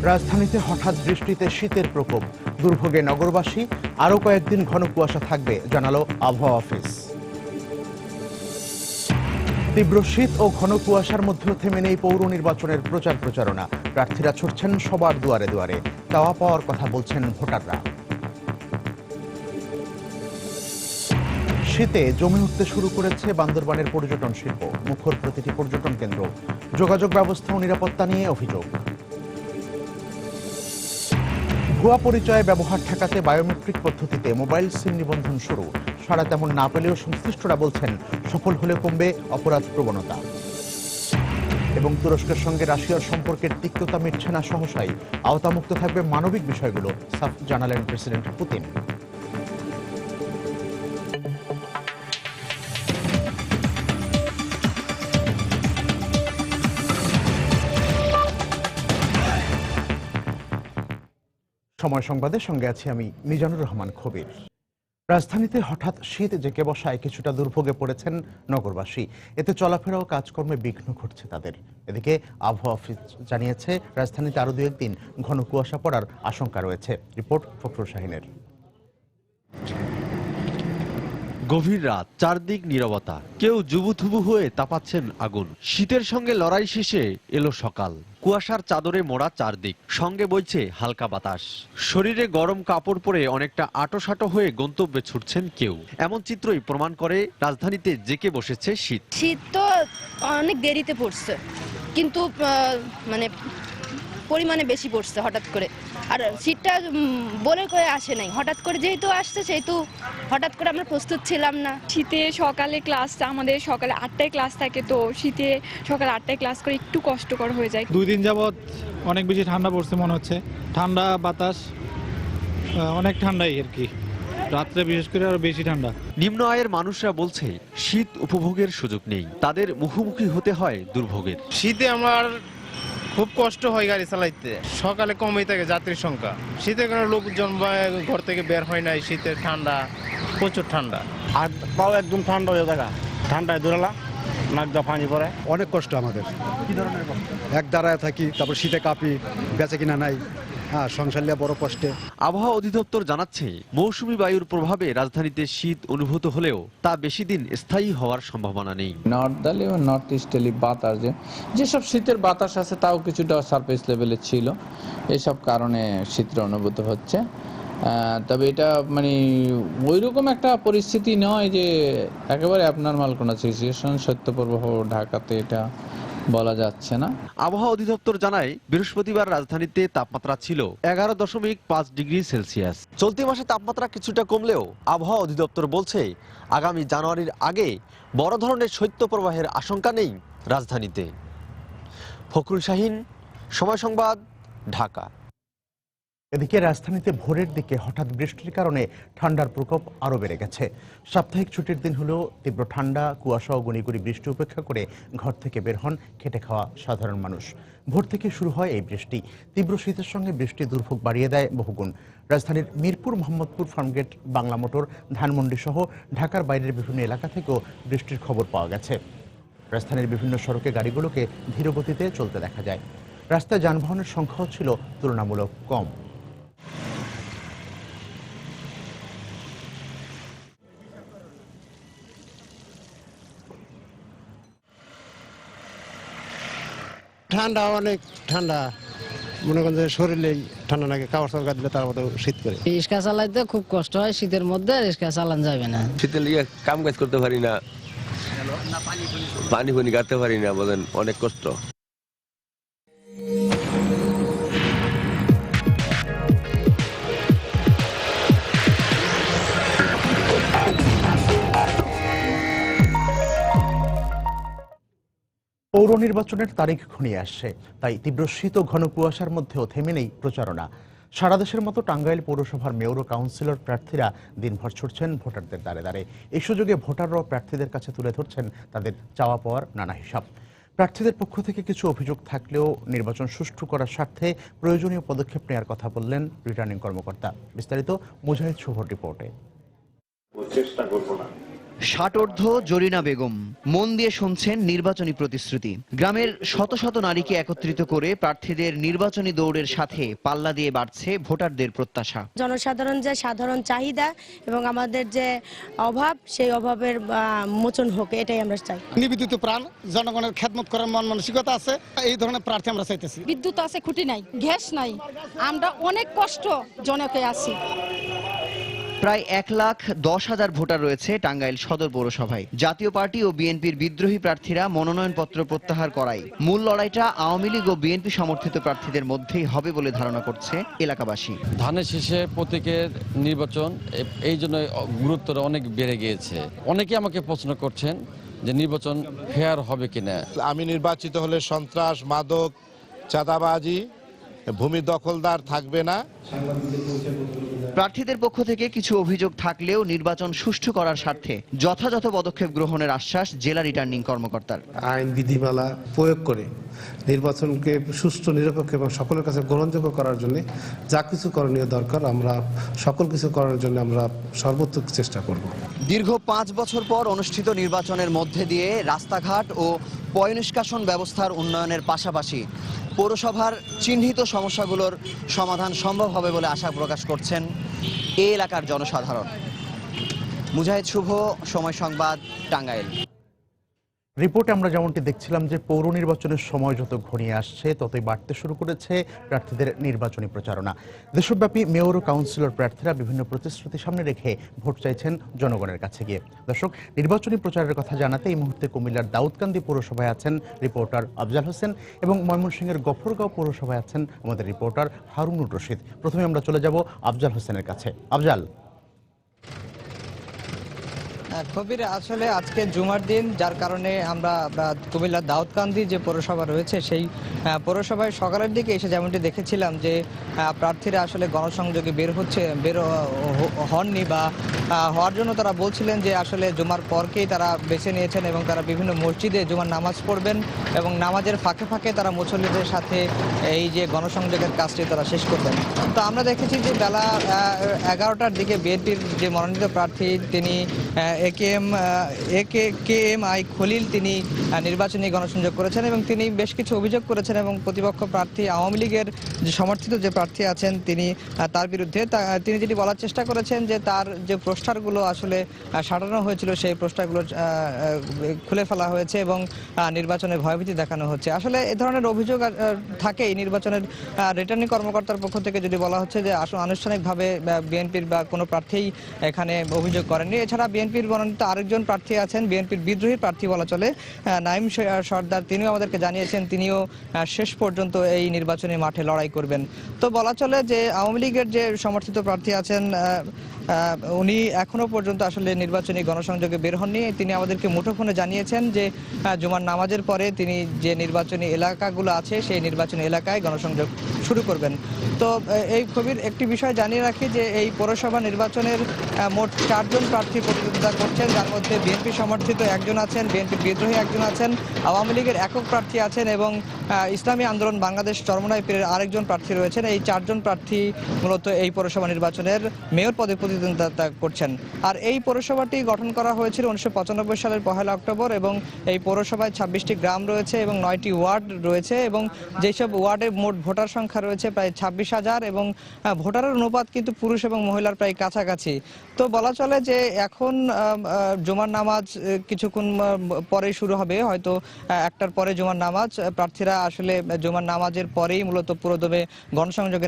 রাজধানীতে হঠাৎ বৃষ্টিতে শীতের প্রকোপ, দুর্ভোগে নগরবাসী। আরও কয়েকদিন ঘন কুয়াশা থাকবে জানালো আবহাওয়া অফিস। তীব্র শীত ও ঘন কুয়াশার মধ্যেও থেমে নেই পৌর নির্বাচনের প্রচারণা। প্রার্থীরা ছুটছেন সবার দুয়ারে দুয়ারে, চাওয়া পাওয়ার কথা বলছেন ভোটাররা। শীতে জমে উঠতে শুরু করেছে বান্দরবানের পর্যটন শিল্প, মুখর প্রতিটি পর্যটন কেন্দ্র। যোগাযোগ ব্যবস্থা ও নিরাপত্তা নিয়ে অভিযোগ। ভুয়া পরিচয়ে ব্যবহার ঠেকাতে বায়োমেট্রিক পদ্ধতিতে মোবাইল সিম নিবন্ধন শুরু। সাড়া তেমন না পেলেও সংশ্লিষ্টরা বলছেন সফল হলে কমবে অপরাধ প্রবণতা। এবং তুরস্কের সঙ্গে রাশিয়ার সম্পর্কের তিক্ততা মিটছে না সহসাই, আওতামুক্ত থাকবে মানবিক বিষয়গুলো, সাফ জানালেন প্রেসিডেন্ট পুতিন। সময় সংবাদের সঙ্গে আছি আমি মিজানুর রহমান খবির। রাজধানীতে হঠাৎ শীত জেঁকে বসায় কিছুটা দুর্ভোগে পড়েছেন নগরবাসী। এতে চলাফেরা ও কাজকর্মে বিঘ্ন ঘটছে তাদের। এদিকে আবহাওয়া অফিস জানিয়েছে রাজধানীতে আরো 2-1 দিন ঘন কুয়াশা পড়ার আশঙ্কা রয়েছে। রিপোর্ট ফখরুল শাহিনের। গভীর রাত, চারদিক নীরবতা, কেউ জুবুথুবু হয়ে তাপাচ্ছেন আগুন। শীতের সঙ্গে লড়াই শেষে এলো সকাল। কুয়াশার চাদরে মোড়া চারদিক, সঙ্গে বইছে হালকা বাতাস। শরীরে গরম কাপড় পরে অনেকটা আটোসাটো হয়ে গন্তব্যে ছুটছেন কেউ। এমন চিত্রই প্রমাণ করে রাজধানীতে জেঁকে বসেছে শীত। শীত তো অনেক দেরিতে পড়ছে, কিন্তু মানে পরিমাণে বেশি পড়ছে হঠাৎ করে। আর শীতটা বলে কয়ে আসে নাই, হঠাৎ করে যেহেতু আসছে সেহেতু হঠাৎ করে আমরা প্রস্তুত ছিলাম না। শীতে সকালে ক্লাস, আমাদের সকালে 8টায় ক্লাস থাকে, তো শীতে সকালে 8টায় ক্লাস করে একটু কষ্টকর হয়ে যায়। 2 দিন যাবৎ অনেক বেশি ঠান্ডা পড়ছে মনে হচ্ছে। ঠান্ডা বাতাস, অনেক ঠান্ডাই আর কি, রাত্রে বিশেষ করে আরো বেশি ঠান্ডা। নিম্ন আয়ের মানুষরা বলছে শীত উপভোগের সুযোগ নেই, তাদের মুখোমুখি হতে হয় দুর্ভোগের। শীতে আমার খুব কষ্ট হয় গাড়ি চালাইতে। সকালে কমই থাকে যাত্রীর সংখ্যা। শীতে কোনো লোকজন ঘর থেকে বের হয় নাই। শীতের ঠান্ডা, প্রচুর ঠান্ডা। আর পাও একদম ঠান্ডা হয়ে থাকা, ঠান্ডায় দৌড়ালা, নাক দা পানি পড়ে। অনেক কষ্ট আমাদের। কি ধরনের কষ্ট? এক দাঁড়ায় থাকি, তারপর শীতে কাঁপি, বেঁচে কিনা নাই। হ্যাঁ, সংসার নিয়ে বড় কষ্টে। আবহাওয়া অধিদপ্তর জানাচ্ছে মৌসুমী বায়ুর প্রভাবে রাজধানীতে শীত অনুভূত হলেও তা বেশি দিন স্থায়ী হওয়ার সম্ভাবনা নেই। নর্দালি এবং নর্থ ইস্টার্লি বাতাস, যেসব শীতের বাতাস আছে তাও কিছুটা সারফেস লেভেলে ছিল, এসব কারণে শীতটা অনুভূত হচ্ছে। তবে এটা মানে ওইরকম একটা পরিস্থিতি নয় যে একেবারে অ্যাবনর্মাল কোনো সিচুয়েশন। শৈত্যপ্রবাহ ঢাকাতে এটা বলা যাচ্ছে না। আবহাওয়া অধিদপ্তর জানায় বৃহস্পতিবার রাজধানীতে তাপমাত্রা ছিল 11.5 ডিগ্রি সেলসিয়াস। চলতি মাসে তাপমাত্রা কিছুটা কমলেও আবহাওয়া অধিদপ্তর বলছে আগামী জানুয়ারির আগে বড় ধরনের শৈত্যপ্রবাহের আশঙ্কা নেই রাজধানীতে। ফখরুল শাহিন, সময় সংবাদ, ঢাকা। এদিকে রাজধানীতে ভোরের দিকে হঠাৎ বৃষ্টির কারণে ঠান্ডার প্রকোপ আরও বেড়ে গেছে। সাপ্তাহিক ছুটির দিন হলেও তীব্র ঠান্ডা, কুয়াশা ও গুঁড়ি বৃষ্টি উপেক্ষা করে ঘর থেকে বের হন খেটে খাওয়া সাধারণ মানুষ। ভোর থেকে শুরু হয় এই বৃষ্টি। তীব্র শীতের সঙ্গে বৃষ্টি দুর্ভোগ বাড়িয়ে দেয় বহুগুণ। রাজধানীর মিরপুর, মোহাম্মদপুর, ফার্মগেট, বাংলা মোটর, ধানমন্ডি সহ ঢাকার বাইরের বিভিন্ন এলাকা থেকেও বৃষ্টির খবর পাওয়া গেছে। রাজধানীর বিভিন্ন সড়কে গাড়িগুলোকে ধীরগতিতে চলতে দেখা যায়। রাস্তায় যানবাহনের সংখ্যাও ছিল তুলনামূলক কম। ঠান্ডা, অনেক ঠান্ডা। মনে করেন যে শরীরে ঠান্ডা লাগে, কাপড় চোপড় দিলে তার মতো শীত করে। রিক্সা চালাইতে খুব কষ্ট হয় শীতের মধ্যে, রিক্সা চালান যাবে না। শীতের লিগে কাম কাজ করতে পারি না, পানি ফানি গাড়তে পারি না, বলেন অনেক কষ্ট। পৌর নির্বাচনের তারিখ ঘনিয়ে আসছে, তাই তীব্র শীত ও ঘন কুয়াশার মধ্যেও থেমে নেই প্রচারণা। সারা দেশের মতো টাঙ্গাইল পৌরসভার মেয়র ও কাউন্সিলর প্রার্থীরা দিনভর ছুটছেন ভোটারদের দ্বারে দ্বারে। এই সুযোগে ভোটাররাও প্রার্থীদের কাছে তুলে ধরছেন তাদের চাওয়া পাওয়ার নানা হিসাব। প্রার্থীদের পক্ষ থেকে কিছু অভিযোগ থাকলেও নির্বাচন সুষ্ঠু করার স্বার্থে প্রয়োজনীয় পদক্ষেপ নেওয়ার কথা বললেন রিটার্নিং কর্মকর্তা। বিস্তারিত মুজাহিদ শুভর রিপোর্টে। চেষ্টা করব না, ষাটোর্ধ্ব জরিনা বেগম মন দিয়ে শুনছেন নির্বাচনী প্রতিশ্রুতি। গ্রামের শত শত নারীকে একত্রিত করে প্রার্থীদের নির্বাচনী দৌড়ের সাথে পাল্লা দিয়ে বাড়ছে ভোটারদের প্রত্যাশা। জনসাধারণ যে সাধারণ চাহিদা এবং আমাদের যে অভাব, সেই অভাবের মোচন হোক, এটাই আমরা চাই। নিবেদিত প্রাণ, জনগণের খেদমত করার মন মানসিকতা আছে, এই ধরনের প্রার্থী আমরা চাইতেছি। বিদ্যুৎ আছে, খুঁটি নাই, গ্যাস নাই, আমরা অনেক কষ্ট জনকে আছি। প্রায় 1,10,000 ভোটার রয়েছে টাঙ্গাইল সদর পৌরসভায়। জাতীয় পার্টি ও বিএনপির বিদ্রোহী প্রার্থীরা মনোনয়নপত্র প্রত্যাহার করায় মূল লড়াইটা আওয়ামী লীগ ও বিএনপি সমর্থিত প্রার্থীদের মধ্যেই হবে বলে ধারণা করছে এলাকাবাসী। ধানের শীষে প্রতীকের নির্বাচন, এই জন্য গুরুত্বটা অনেক বেড়ে গিয়েছে। অনেকে আমাকে প্রশ্ন করছেন যে নির্বাচন ফেয়ার হবে কিনা। আমি নির্বাচিত হলে সন্ত্রাস, মাদক, চাঁদাবাজি, ভূমি দখলদার থাকবে না। প্রার্থীদের পক্ষ থেকে কিছু অভিযোগ থাকলেও নির্বাচন সুষ্ঠু করার স্বার্থে যথাযথ পদক্ষেপ গ্রহণের আশ্বাস জেলা রিটার্নিং কর্মকর্তার। আইন বিধিমালা প্রয়োগ করে নির্বাচনকে সুষ্ঠু, নিরপেক্ষ এবং সকলের কাছে গ্রহণযোগ্য করার জন্য যা কিছু করণীয় দরকার, আমরা সকল কিছু করার জন্য আমরা সর্বোচ্চ চেষ্টা করব। দীর্ঘ 5 বছর পর অনুষ্ঠিত নির্বাচনের মধ্যে দিয়ে রাস্তাঘাট ও পয়ঃনিষ্কাশন ব্যবস্থার উন্নয়নের পাশাপাশি পৌরসভার চিহ্নিত সমস্যাগুলোর সমাধান সম্ভব হবে বলে আশা প্রকাশ করছেন এই এলাকার জনসাধারণ। মুজাহিদ শুভ, সময় সংবাদ, টাঙ্গাইল। রিপোর্টে আমরা যেমনটি দেখছিলাম যে পৌর নির্বাচনের সময় যত ঘনিয়ে আসছে ততই বাড়তে শুরু করেছে প্রার্থীদের নির্বাচনী প্রচারণা। দেশব্যাপী মেয়র ও কাউন্সিলর প্রার্থীরা বিভিন্ন প্রতিশ্রুতি সামনে রেখে ভোট চাইছেন জনগণের কাছে গিয়ে। দর্শক, নির্বাচনী প্রচারের কথা জানাতে এই মুহূর্তে কুমিল্লার দাউদকান্দি পৌরসভায় আছেন রিপোর্টার আফজাল হোসেন এবং ময়মনসিংহের গফরগাঁও পৌরসভায় আছেন আমাদের রিপোর্টার হারুনুর রশিদ। প্রথমে আমরা চলে যাব আফজাল হোসেনের কাছে। আফজাল, কবির, আসলে আজকে জুমার দিন, যার কারণে আমরা কুমিল্লার দাউদকান্দি যে পৌরসভা রয়েছে সেই পৌরসভায় সকালের দিকে এসে যেমনটি দেখেছিলাম যে প্রার্থীরা আসলে গণসংযোগে বের হননি বা হওয়ার জন্য তারা বলছিলেন যে আসলে জুমার পরকেই তারা বেছে নিয়েছেন এবং তারা বিভিন্ন মসজিদে জুমার নামাজ পড়বেন এবং নামাজের ফাঁকে ফাঁকে তারা মুসল্লিদের সাথে এই যে গণসংযোগের কাজটি তারা শেষ করবেন। তো আমরা দেখেছি যে বেলা 11টার দিকে বিএনপির যে মনোনীত প্রার্থী তিনি KMI খলিল তিনি নির্বাচনী গণসংযোগ করেছেন এবং তিনি বেশ কিছু অভিযোগ করেছেন এবং প্রতিপক্ষ প্রার্থী আওয়ামী লীগের যে সমর্থিত যে প্রার্থী আছেন তিনি তার বিরুদ্ধে তিনি যেটি বলার চেষ্টা করেছেন যে তার যে পোস্টারগুলো আসলে সাটানো হয়েছিল সেই পোস্টারগুলো খুলে ফেলা হয়েছে এবং নির্বাচনে ভয়ভীতি দেখানো হচ্ছে। আসলে এ ধরনের অভিযোগ থাকে এই নির্বাচনের রিটার্নিং কর্মকর্তার পক্ষ থেকে, যদি বলা হচ্ছে যে আনুষ্ঠানিকভাবে বিএনপির বা কোনো প্রার্থী এখানে অভিযোগ করেননি। এছাড়া বিএনপির মনোনীত আরেকজন প্রার্থী আছেন, বিএনপির বিদ্রোহী প্রার্থী বলা চলে, নাইম সর্দার, তিনিও আমাদেরকে জানিয়েছেন তিনিও শেষ পর্যন্ত এই নির্বাচনী মাঠে লড়াই করবেন। তো বলা চলে যে আওয়ামী লীগের যে সমর্থিত প্রার্থী আছেন উনি এখনো পর্যন্ত আসলে নির্বাচনী গণসংযোগে বের হননি। তিনি আমাদেরকে মুঠোফোনে জানিয়েছেন যে জুমার নামাজের পরে তিনি যে নির্বাচনী এলাকাগুলো আছে সেই নির্বাচনী এলাকায় গণসংযোগ শুরু করবেন। তো এই কবির একটি বিষয় জানিয়ে রাখি যে এই পৌরসভা নির্বাচনের মোট 4 জন প্রার্থী প্রতিদ্বন্দ্বিতা করছেন, যার মধ্যে বিএনপি সমর্থিত একজন আছেন, বিএনপির বিদ্রোহী একজন আছেন, আওয়ামী লীগের একক প্রার্থী আছেন এবং ইসলামী আন্দোলন বাংলাদেশ চরমনাই পীরের আরেকজন প্রার্থী রয়েছেন। এই 4 জন প্রার্থী মূলত এই পৌরসভা নির্বাচনের মেয়র পদে প্রতিদ্বন্দ্বিতা করছেন। আর এই পৌরসভাটি গঠন করা হয়েছিল 1995 সালের 1 অক্টোবর এবং এই পৌরসভায় 26টি গ্রাম রয়েছে এবং 9টি ওয়ার্ড রয়েছে এবং যেসব ওয়ার্ডে মোট ভোটার সংখ্যা রয়েছে প্রায় 26,000 এবং ভোটারের অনুপাত কিন্তু পুরুষ এবং মহিলার প্রায় কাছাকাছি। তো বলা চলে যে এখন জুমার নামাজ কিছুক্ষণ পরে শুরু হবে, হয়তো 1টার পরে জুমার নামাজ। প্রার্থীরা আসলে জুমার নামাজের পরেই মূলত পুরোদমে গণসংযোগে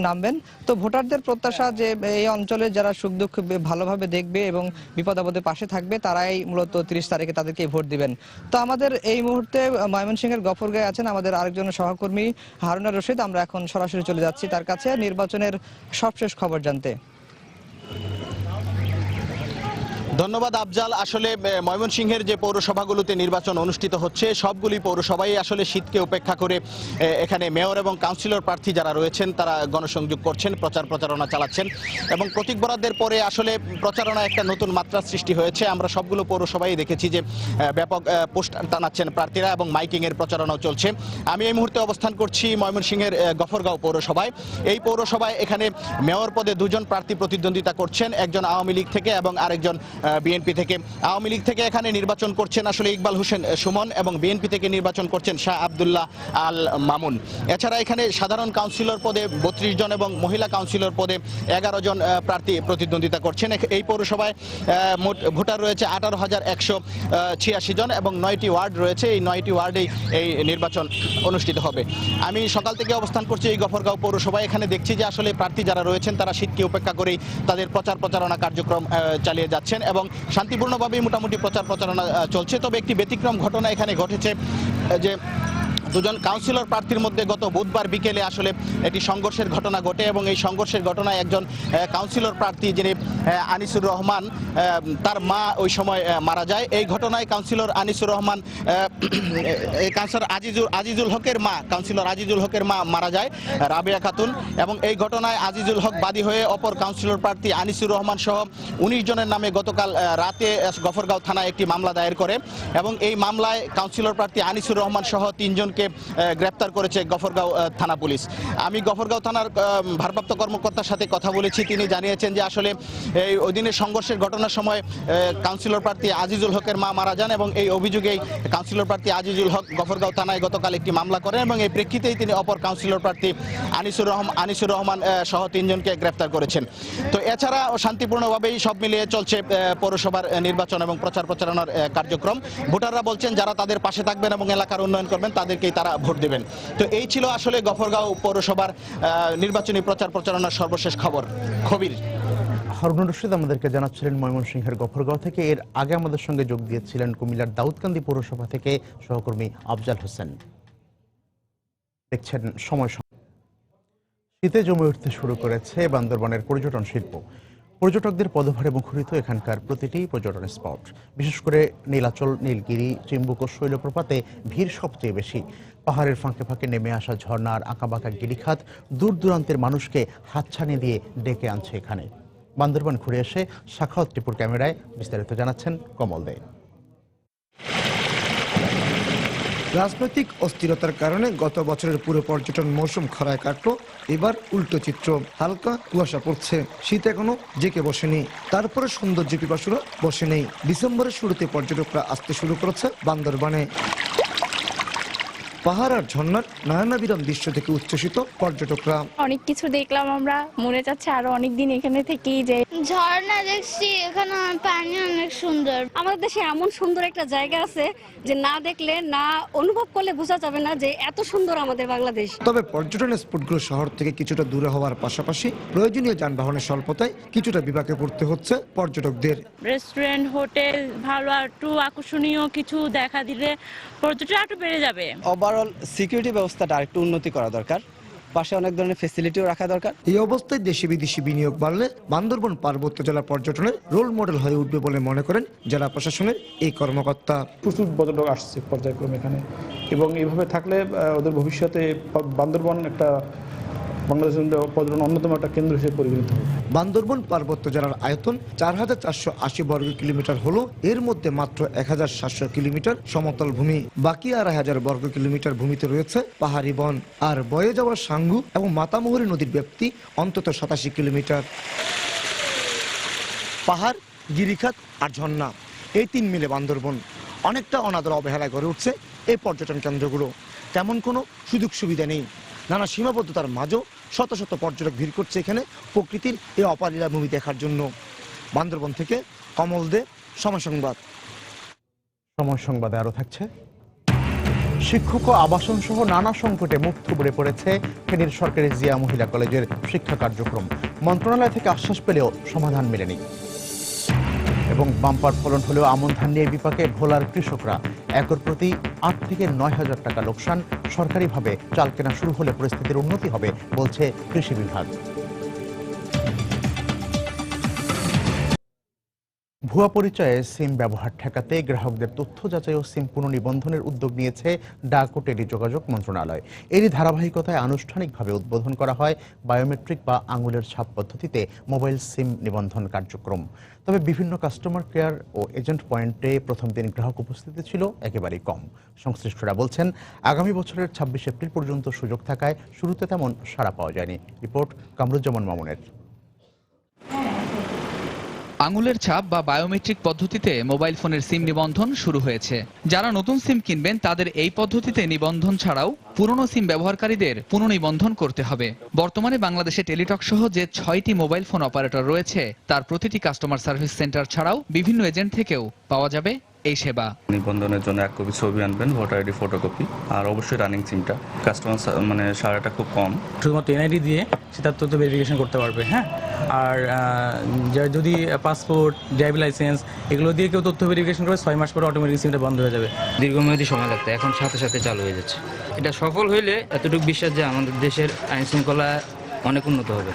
নামবেন। তো ভোটারদের প্রত্যাশা যে এই অঞ্চলে যারা সুখ দুঃখ ভালোভাবে দেখবে এবং বিপদ আপদে পাশে থাকবে তারাই মূলত 30 তারিখে তাদেরকে ভোট দিবেন। তো আমাদের এই মুহূর্তে ময়মনসিংহের গফরগাঁয়ে আছেন আমাদের আরেকজন সহকর্মী হারুনুর রশিদ। আমরা এখন সরাসরি চলে যাচ্ছি তার কাছে নির্বাচনের সবশেষ খবর জানতে। ধন্যবাদ আফজাল। আসলে ময়মনসিংহের যে পৌরসভাগুলোতে নির্বাচন অনুষ্ঠিত হচ্ছে সবগুলি পৌরসভাই আসলে শীতকে উপেক্ষা করে এখানে মেয়র এবং কাউন্সিলর প্রার্থী যারা রয়েছেন তারা গণসংযোগ করছেন, প্রচারণা চালাচ্ছেন এবং প্রতীক বরাদ্দের পরে আসলে প্রচারণা একটা নতুন মাত্রা সৃষ্টি হয়েছে। আমরা সবগুলো পৌরসভায় দেখেছি যে ব্যাপক পোস্টার টানাচ্ছেন প্রার্থীরা এবং মাইকিংয়ের প্রচারণাও চলছে। আমি এই মুহূর্তে অবস্থান করছি ময়মনসিংহের গফরগাঁও পৌরসভায়। এই পৌরসভায় এখানে মেয়র পদে 2 জন প্রার্থী প্রতিদ্বন্দ্বিতা করছেন, একজন আওয়ামী লীগ থেকে এবং আরেকজন বিএনপি থেকে। আওয়ামী লীগ থেকে এখানে নির্বাচন করছেন আসলে ইকবাল হোসেন সুমন এবং বিএনপি থেকে নির্বাচন করছেন শাহ আব্দুল্লাহ আল মামুন। এছাড়া এখানে সাধারণ কাউন্সিলর পদে 32 জন এবং মহিলা কাউন্সিলর পদে 11 জন প্রার্থী প্রতিদ্বন্দ্বিতা করছেন। এই পৌরসভায় মোট ভোটার রয়েছে 18,186 জন এবং 9টি ওয়ার্ড রয়েছে। এই 9টি ওয়ার্ডেই এই নির্বাচন অনুষ্ঠিত হবে। আমি সকাল থেকে অবস্থান করছি এই গফরগাঁও পৌরসভায়। এখানে দেখছি যে আসলে প্রার্থী যারা রয়েছেন তারা শীতকে উপেক্ষা করেই তাদের প্রচারণা কার্যক্রম চালিয়ে যাচ্ছেন এবং শান্তিপূর্ণভাবেই মোটামুটি প্রচারণা চলছে। তবে একটি ব্যতিক্রম ঘটনা এখানে ঘটেছে যে দুজন কাউন্সিলর প্রার্থীর মধ্যে গত বুধবার বিকেলে আসলে একটি সংঘর্ষের ঘটনা ঘটে এবং এই সংঘর্ষের ঘটনায় একজন কাউন্সিলর প্রার্থী যিনি আনিসুর রহমান তার মা ওই সময় মারা যায়। এই ঘটনায় কাউন্সিলর আনিসুর রহমান কাউন্সিলর আজিজুল হকের মা কাউন্সিলর আজিজুল হকের মা মারা যায় রাবেয়া খাতুন এবং এই ঘটনায় আজিজুল হক বাদী হয়ে অপর কাউন্সিলর প্রার্থী আনিসুর রহমান সহ 19 জনের নামে গতকাল রাতে গফরগাঁও থানায় একটি মামলা দায়ের করে এবং এই মামলায় কাউন্সিলর প্রার্থী আনিসুর রহমান সহ 3 জনকে গ্রেপ্তার করেছে গফরগাঁও থানা পুলিশ। আমি গফরগাঁও থানার ভারপ্রাপ্ত কর্মকর্তার সাথে কথা বলেছি। তিনি জানিয়েছেন যে আসলে এই ওই দিনের সংঘর্ষের ঘটনার সময় কাউন্সিলর প্রার্থী আজিজুল হকের মা মারা যান এবং এই অভিযোগেই কাউন্সিলর প্রার্থী আজিজুল হক গফরগাঁও থানায় গতকাল একটি মামলা করেন এবং এই প্রেক্ষিতেই তিনি অপর কাউন্সিলর প্রার্থী আনিসুর রহমান সহ 3 জনকে গ্রেপ্তার করেছেন। তো এছাড়া শান্তিপূর্ণভাবেই সব মিলিয়ে চলছে পৌরসভার নির্বাচন এবং প্রচারণার কার্যক্রম। ভোটাররা বলছেন যারা তাদের পাশে থাকবেন এবং এলাকার উন্নয়ন করবেন তাদেরকেই তারা ভোট দেবেন। তো এই ছিল আসলে গফরগাঁও পৌরসভার নির্বাচনী প্রচারণার সর্বশেষ খবর। খবির হারুন রশিদ আমাদেরকে জানাচ্ছিলেন ময়মনসিংহের গফরগাঁও থেকে। এর আগে আমাদের সঙ্গে যোগ দিয়েছিলেন কুমিল্লার দাউদকান্দি পৌরসভা থেকে সহকর্মী আফজাল হোসেন। দেখছেন সময়। শীতে জমে উঠতে শুরু করেছে বান্দরবানের পর্যটন শিল্প। পর্যটকদের পদভারে মুখরিত এখানকার প্রতিটি পর্যটন স্পট। বিশেষ করে নীলাচল, নীলগিরি, চিম্বুক ও শৈলপ্রপাতে ভিড় সবচেয়ে বেশি। পাহাড়ের ফাঁকে ফাঁকে নেমে আসা ঝর্ণার আঁকাবাঁকা গিরিখাত দূর দূরান্তের মানুষকে হাতছানি দিয়ে ডেকে আনছে এখানে। বান্দরবান ঘুরে এসে সাখাওয়াত টিপুর ক্যামেরায় বিস্তারিত জানাচ্ছেন কমল দে। রাজনৈতিক অস্থিরতার কারণে গত বছরের পুরো পর্যটন মৌসুম খরায় কাটলো। এবার উল্টো চিত্র, হালকা কুয়াশা পড়ছে, শীত এখনো জেকে বসেনি। তারপরে সৌন্দর্য পিপাসুরা বসে নেই। ডিসেম্বরের শুরুতে পর্যটকরা আসতে শুরু করেছে বান্দরবানে। পাহাড় আর ঝর্ণার নয়নাবিরাম দৃশ্য থেকে উচ্ছ্বসিত পর্যটকরা। অনেক কিছু দেখলাম, আমরা মনে যাচ্ছে আরো অনেক দিন এখানে থেকেই যে ঝর্ণা দেখছি, এখানে পানি অনেক সুন্দর। আমাদের দেশে এমন সুন্দর একটা জায়গা আছে যে না দেখলে না অনুভব করলে বোঝা যাবে না যে এত সুন্দর আমাদের বাংলাদেশ। তবে পর্যটন স্পটগুলো শহর থেকে কিছুটা দূরে হওয়ার পাশাপাশি প্রয়োজনীয় যানবাহনের স্বল্পতায় কিছুটা বিপাকে পড়তে হচ্ছে পর্যটকদের। রেস্টুরেন্ট, হোটেল ভালো একটু আকর্ষণীয় কিছু দেখা দিলে পর্যটন একটু বেড়ে যাবে। ওভারঅল সিকিউরিটি ব্যবস্থাটা আরেকটু উন্নতি করা দরকার, পাশে অনেক ধরনের ফ্যাসিলিটিও রাখা দরকার। এই অবস্থায় দেশি বিদেশি বিনিয়োগ বাড়লে বান্দরবান পার্বত্য জেলা পর্যটনের রোল মডেল হয়ে উঠবে বলে মনে করেন জেলা প্রশাসনের এই কর্মকর্তা। প্রচুর পর্যটক আসছে পর্যায়ক্রমে এখানে এবং এইভাবে থাকলে ওদের ভবিষ্যতে বান্দরবান একটা বাংলাদেশের পর্যটন অন্যতম একটা কেন্দ্র হিসেবে পরিগণিত হবে। বান্দরবান পার্বত্য জেলার আয়তন ৪,৪৮০ বর্গ কিলোমিটার হলো এর মধ্যে মাত্র ১,৭০০ কিলোমিটার সমতল ভূমি, বাকি ২,৫০০ বর্গ কিলোমিটার ভূমিতে রয়েছে পাহাড়ি বন। আর বয়ে যাওয়া সাঙ্গু এবং মাতামুহুরী নদীর ব্যাপ্তি অন্তত ৮৭ কিলোমিটার। পাহাড়, গিরিখাত আর ঝর্ণা, এই ৩ মিলে বান্দরবন। অনেকটা অনাদর অবহেলায় গড়ে উঠছে এই পর্যটন কেন্দ্রগুলো। তেমন কোনো সুযোগ সুবিধা নেই। নানা সীমাবদ্ধতার মাঝেও শত শত পর্যটক ভিড় করছে এখানে প্রকৃতির এই অপারীলা ভূমি দেখার জন্য। বান্দরবন থেকে কমল দে, সময় সংবাদ। সময় সংবাদে আরো থাকছে, শিক্ষক ও আবাসন সহ নানা সংকটে মুখ থুবড়ে পড়েছে ফেনীর সরকারি জিয়া মহিলা কলেজের শিক্ষা কার্যক্রম। মন্ত্রণালয় থেকে আশ্বাস পেলেও সমাধান মেলেনি। এবং বাম্পার ফলন হলেও আমন ধান নিয়ে বিপাকে ভোলার কৃষকরা। একর প্রতি ৮ থেকে ৯,০০০ টাকা লোকসান। সরকারিভাবে চাল কেনা শুরু হলে পরিস্থিতির উন্নতি হবে বলছে কৃষি বিভাগ। ভুয়া পরিচয়ে সিম ব্যবহার ঠেকাতে গ্রাহকদের তথ্য যাচাই ও সিম পুনঃনিবন্ধনের উদ্যোগ নিয়েছে ডাক ও টেলিযোগাযোগ মন্ত্রণালয়। এরই ধারাবাহিকতায় আনুষ্ঠানিকভাবে উদ্বোধন করা হয় বায়োমেট্রিক বা আঙুলের ছাপ পদ্ধতিতে মোবাইল সিম নিবন্ধন কার্যক্রম। তবে বিভিন্ন কাস্টমার কেয়ার ও এজেন্ট পয়েন্টে প্রথম দিন গ্রাহক উপস্থিতি ছিল একেবারেই কম। সংশ্লিষ্টরা বলছেন আগামী বছরের ২৬ এপ্রিল পর্যন্ত সুযোগ থাকায় শুরুতে তেমন সাড়া পাওয়া যায়নি। রিপোর্ট কামরুজ্জামান মামুনের। আঙুলের ছাপ বা বায়োমেট্রিক পদ্ধতিতে মোবাইল ফোনের সিম নিবন্ধন শুরু হয়েছে। যারা নতুন সিম কিনবেন তাদের এই পদ্ধতিতে নিবন্ধন ছাড়াও পুরনো সিম ব্যবহারকারীদের পুনর্নিবন্ধন করতে হবে। বর্তমানে বাংলাদেশে টেলিটক সহ যে 6টি মোবাইল ফোন অপারেটর রয়েছে তার প্রতিটি কাস্টমার সার্ভিস সেন্টার ছাড়াও বিভিন্ন এজেন্ট থেকেও পাওয়া যাবে এই সেবা। নিবন্ধনের জন্য 1 কপি ছবি আনবেন, ভোটার আইডি ফটোকপি, আর অবশ্যই রানিং সিমটা। কাস্টমার সারাটা খুব কম, শুধুমাত্র এনআইডি দিয়ে সে তার তথ্য ভেরিফিকেশন করতে পারবে। হ্যাঁ, আর যদি পাসপোর্ট, ড্রাইভিং লাইসেন্স এগুলো দিয়ে কেউ তথ্য ভেরিফিকেশন করে 6 মাস পরে অটোমেটিক সিমটা বন্ধ হয়ে যাবে। দীর্ঘমেয়াদী সময় লাগতো, এখন সাথে সাথে চালু হয়ে যাচ্ছে। এটা সফল হইলে এতটুকু বিশ্বাস যে আমাদের দেশের আইন শৃঙ্খলা অনেক উন্নত হবে।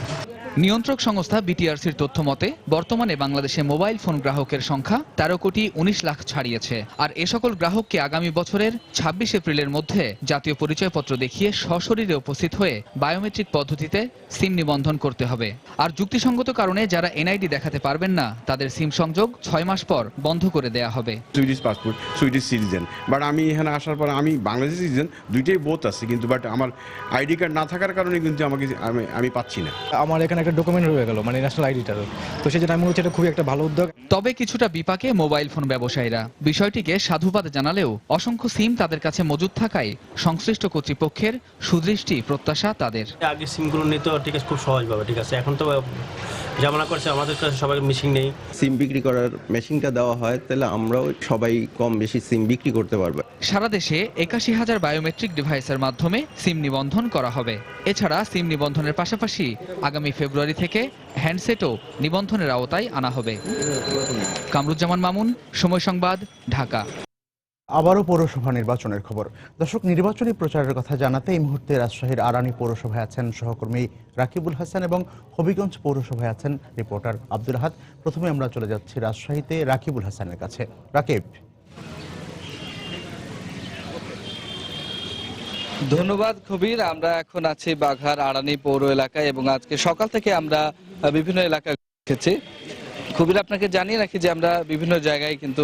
নিয়ন্ত্রক সংস্থা বিটিআরসির তথ্য মতে বর্তমানে বাংলাদেশে মোবাইল ফোন গ্রাহকের সংখ্যা 13,19 লাখ ছাড়িয়েছে। আর এ সকল গ্রাহককে আগামী বছরের 26 এপ্রিলের মধ্যে জাতীয় পরিচয়পত্র দেখিয়ে সশরীরে উপস্থিত হয়ে বায়োমেট্রিক পদ্ধতিতে সিম নিবন্ধন করতে হবে। আর যুক্তিসঙ্গত কারণে যারা এনআইডি দেখাতে পারবেন না তাদের সিম সংযোগ 6 মাস পর বন্ধ করে দেয়া হবে। Swedish passport, Swedish citizen, but আমি এখানে আসার পর আমি বাংলাদেশি সিটিজেন, দুইটাই বোথ আছে, কিন্তু বাট আমার আইডি কার্ড না থাকার কারণে কিন্তু আমি পাচ্ছি না। আমার এখানে একটা ডকুমেন্ট রয়ে গেল, মানে ন্যাশনাল আইডিটারও, তো সেজন্য আমি মনে হচ্ছে এটা খুবই একটা ভালো উদ্যোগ। তবে কিছুটা বিপাকে মোবাইল ফোন ব্যবসায়ীরা বিষয়টিকে সাধুবাদ জানালেও অসংখ্য সিম তাদের কাছে মজুদ থাকায় সংশ্লিষ্ট কর্তৃপক্ষের সুদৃষ্টি প্রত্যাশা তাদের। আগে সিমগুলো নিতে ঠিক আছে, খুব সহজভাবে, ঠিক আছে, এখন তো জামানা করছে আমাদের কাছে সবাই মেশিন নেই। সিম বিক্রি করার মেশিনটা দেওয়া হয় তাহলে আমরাও সবাই কম বেশি সিম বিক্রি করতে পারবো। সারা দেশে 81,000 বায়োমেট্রিক ডিভাইসের মাধ্যমে সিম নিবন্ধন করা হবে। এছাড়া সিম নিবন্ধনের পাশাপাশি আগামী ফেব্রুয়ারি থেকে হ্যান্ডসেটও নিবন্ধনের আওতায় আনা হবে। কামরুজ্জামান মামুন, সময় সংবাদ, ঢাকা। আবারও পৌরসভা নির্বাচনের খবর। দর্শক, নির্বাচনী প্রচারের কথা জানাতে এই মুহূর্তে রাজশাহীর আরানি পৌরসভায় আছেন সহকর্মী রাকিবুল হাসান এবং হবিগঞ্জ পৌরসভায় আছেন রিপোর্টার আব্দুল আহাদ। প্রথমে আমরা চলে যাচ্ছি রাজশাহীতে রাকিবুল হাসানের কাছে। রাকিব। ধন্যবাদ কবির। আমরা এখন আছি বাঘার আড়ানি পৌর এলাকায় এবং আজকে সকাল থেকে আমরা বিভিন্ন এলাকায় দেখেছি। কবির, আপনাকে জানিয়ে রাখি যে আমরা বিভিন্ন জায়গায় কিন্তু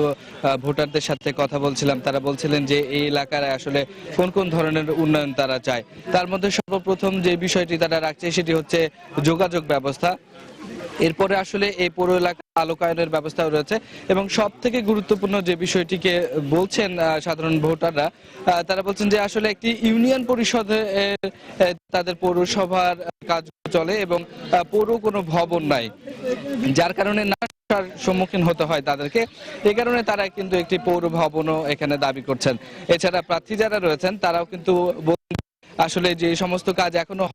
ভোটারদের সাথে কথা বলছিলাম। তারা বলছিলেন যে এই এলাকার আসলে কোন কোন ধরনের উন্নয়ন তারা চায়। তার মধ্যে সর্বপ্রথম যে বিষয়টি তারা রাখছে সেটি হচ্ছে যোগাযোগ ব্যবস্থা। এরপরে আসলে এই পৌর এলাকা আলোকায়নের ব্যবস্থাও রয়েছে এবং সব থেকে গুরুত্বপূর্ণ যে বিষয়টিকে বলছেন সাধারণ ভোটাররা, তারা বলছেন যে আসলে একটি ইউনিয়ন পরিষদে তাদের পৌরসভার কাজ চলে এবং পৌর কোনো ভবন নাই, যার কারণে নাশার সম্মুখীন হতে হয় তাদেরকে। এই কারণে তারা কিন্তু একটি পৌর ভবনও এখানে দাবি করছেন। এছাড়া প্রার্থী যারা রয়েছেন তারাও কিন্তু আসলে যে সমস্ত কাজ এখনো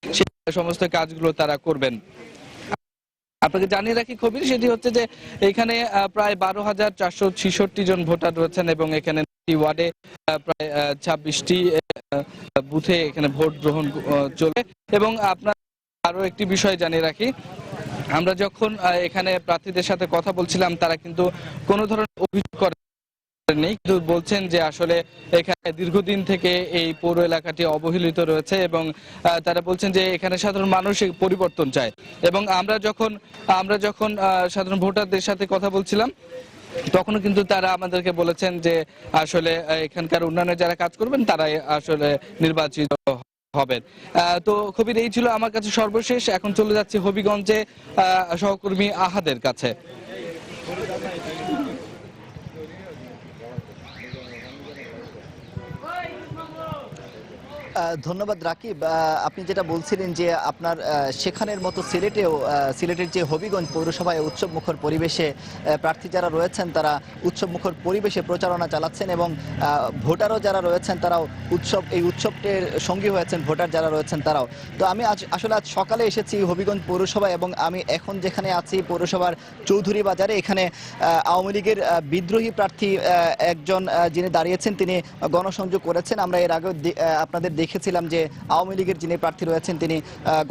সেই সমস্ত কাজগুলো তারা করবেন। আপনাকে জানিয়ে রাখি কবির, সেটি হচ্ছে যে এখানে প্রায় 12,466 জন ভোটার রয়েছেন এবং এখানে ওয়ার্ডে প্রায় 26টি বুথে এখানে ভোট গ্রহণ চলে। এবং আপনার আরো একটি বিষয় জানিয়ে রাখি, আমরা যখন এখানে প্রার্থীদের সাথে কথা বলছিলাম তারা কিন্তু কোনো ধরনের অভিযোগ করে নেই, কিন্তু বলছেন যে আসলে এখানে দীর্ঘদিন থেকে এই পৌর এলাকাটি অবহেলিত রয়েছে এবং তারা বলছেন যে এখানে সাধারণ মানুষ পরিবর্তন চায়। এবং আমরা যখন সাধারণ ভোটারদের সাথে কথা বলছিলাম তখনও কিন্তু তারা আমাদেরকে বলেছেন যে আসলে এখানকার উন্নয়নে যারা কাজ করবেন তারাই আসলে নির্বাচিত হবেন। তো কবির, এই ছিল আমার কাছে সর্বশেষ। এখন চলে যাচ্ছি হবিগঞ্জে সহকর্মী আহাদের কাছে। ধন্যবাদ রাকিব। আপনি যেটা বলছিলেন যে আপনার সেখানের মতো সিলেটের যে হবিগঞ্জ পৌরসভায় উৎসব মুখর পরিবেশে প্রার্থী যারা রয়েছেন তারা উৎসব মুখর পরিবেশে প্রচারণা চালাচ্ছেন এবং ভোটারও যারা রয়েছেন তারাও এই উৎসবটির সঙ্গী হয়েছেন, ভোটার যারা রয়েছেন তারাও। তো আমি আজ সকালে এসেছি হবিগঞ্জ পৌরসভায় এবং আমি এখন যেখানে আছি পৌরসভার চৌধুরী বাজারে। এখানে আওয়ামী লীগের বিদ্রোহী প্রার্থী একজন যিনি দাঁড়িয়েছেন তিনি গণসংযোগ করেছেন। আমরা এর আগে আপনাদের দেখেছিলাম যে আওয়ামী লীগের যিনি প্রার্থী রয়েছেন তিনি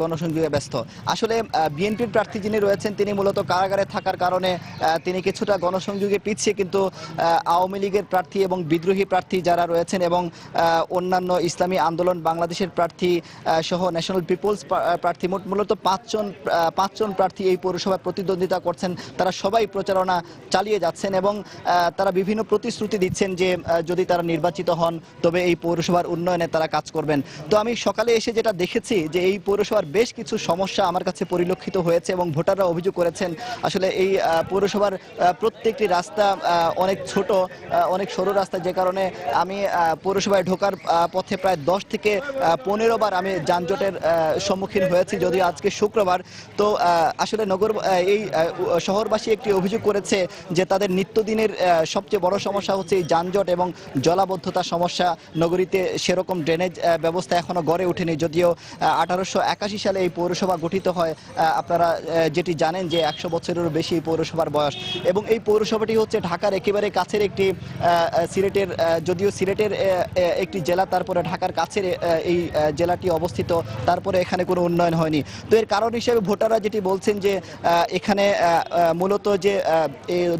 গণসংযোগে ব্যস্ত। আসলে বিএনপির প্রার্থী যিনি রয়েছেন তিনি মূলত কারাগারে থাকার কারণে তিনি কিছুটা গণসংযোগে পিছিয়ে, কিন্তু আওয়ামী লীগের প্রার্থী এবং বিদ্রোহী প্রার্থী যারা রয়েছেন এবং অন্যান্য ইসলামী আন্দোলন বাংলাদেশের প্রার্থী সহ ন্যাশনাল পিপলস প্রার্থী মূলত পাঁচজন প্রার্থী এই পৌরসভায় প্রতিদ্বন্দ্বিতা করছেন। তারা সবাই প্রচারণা চালিয়ে যাচ্ছেন এবং তারা বিভিন্ন প্রতিশ্রুতি দিচ্ছেন যে যদি তারা নির্বাচিত হন তবে এই পৌরসভার উন্নয়নে তারা কাজ করবেন। করবেন। তো আমি সকালে এসে যেটা দেখেছি যে এই পৌরসভার বেশ কিছু সমস্যা আমার কাছে পরিলক্ষিত হয়েছে এবং ভোটাররা অভিযোগ করেছেন আসলে এই পৌরসভার প্রত্যেকটি রাস্তা অনেক ছোট, অনেক সরু রাস্তা, যে কারণে আমি পৌরসভায় ঢোকার পথে প্রায় 10 থেকে 15 বার আমি যানজটের সম্মুখীন হয়েছি, যদিও আজকে শুক্রবার। তো আসলে এই শহরবাসী একটি অভিযোগ করেছে যে তাদের নিত্যদিনের সবচেয়ে বড় সমস্যা হচ্ছে এই যানজট এবং জলাবদ্ধতার সমস্যা। নগরীতে সেরকম ড্রেনেজ ব্যবস্থা এখনো গড়ে ওঠেনি, যদিও 1881 সালে এই পৌরসভা গঠিত হয়। আপনারা যেটি জানেন যে 100 বছরেরও বেশি এই পৌরসভার বয়স, এবং এই পৌরসভাটি হচ্ছে ঢাকার একেবারে কাছের একটি সিলেটের, যদিও সিলেটের একটি জেলা, তারপরে ঢাকার কাছের এই জেলাটি অবস্থিত, তারপরে এখানে কোনো উন্নয়ন হয়নি। তো এর কারণ হিসেবে ভোটাররা যেটি বলছেন যে এখানে মূলত যে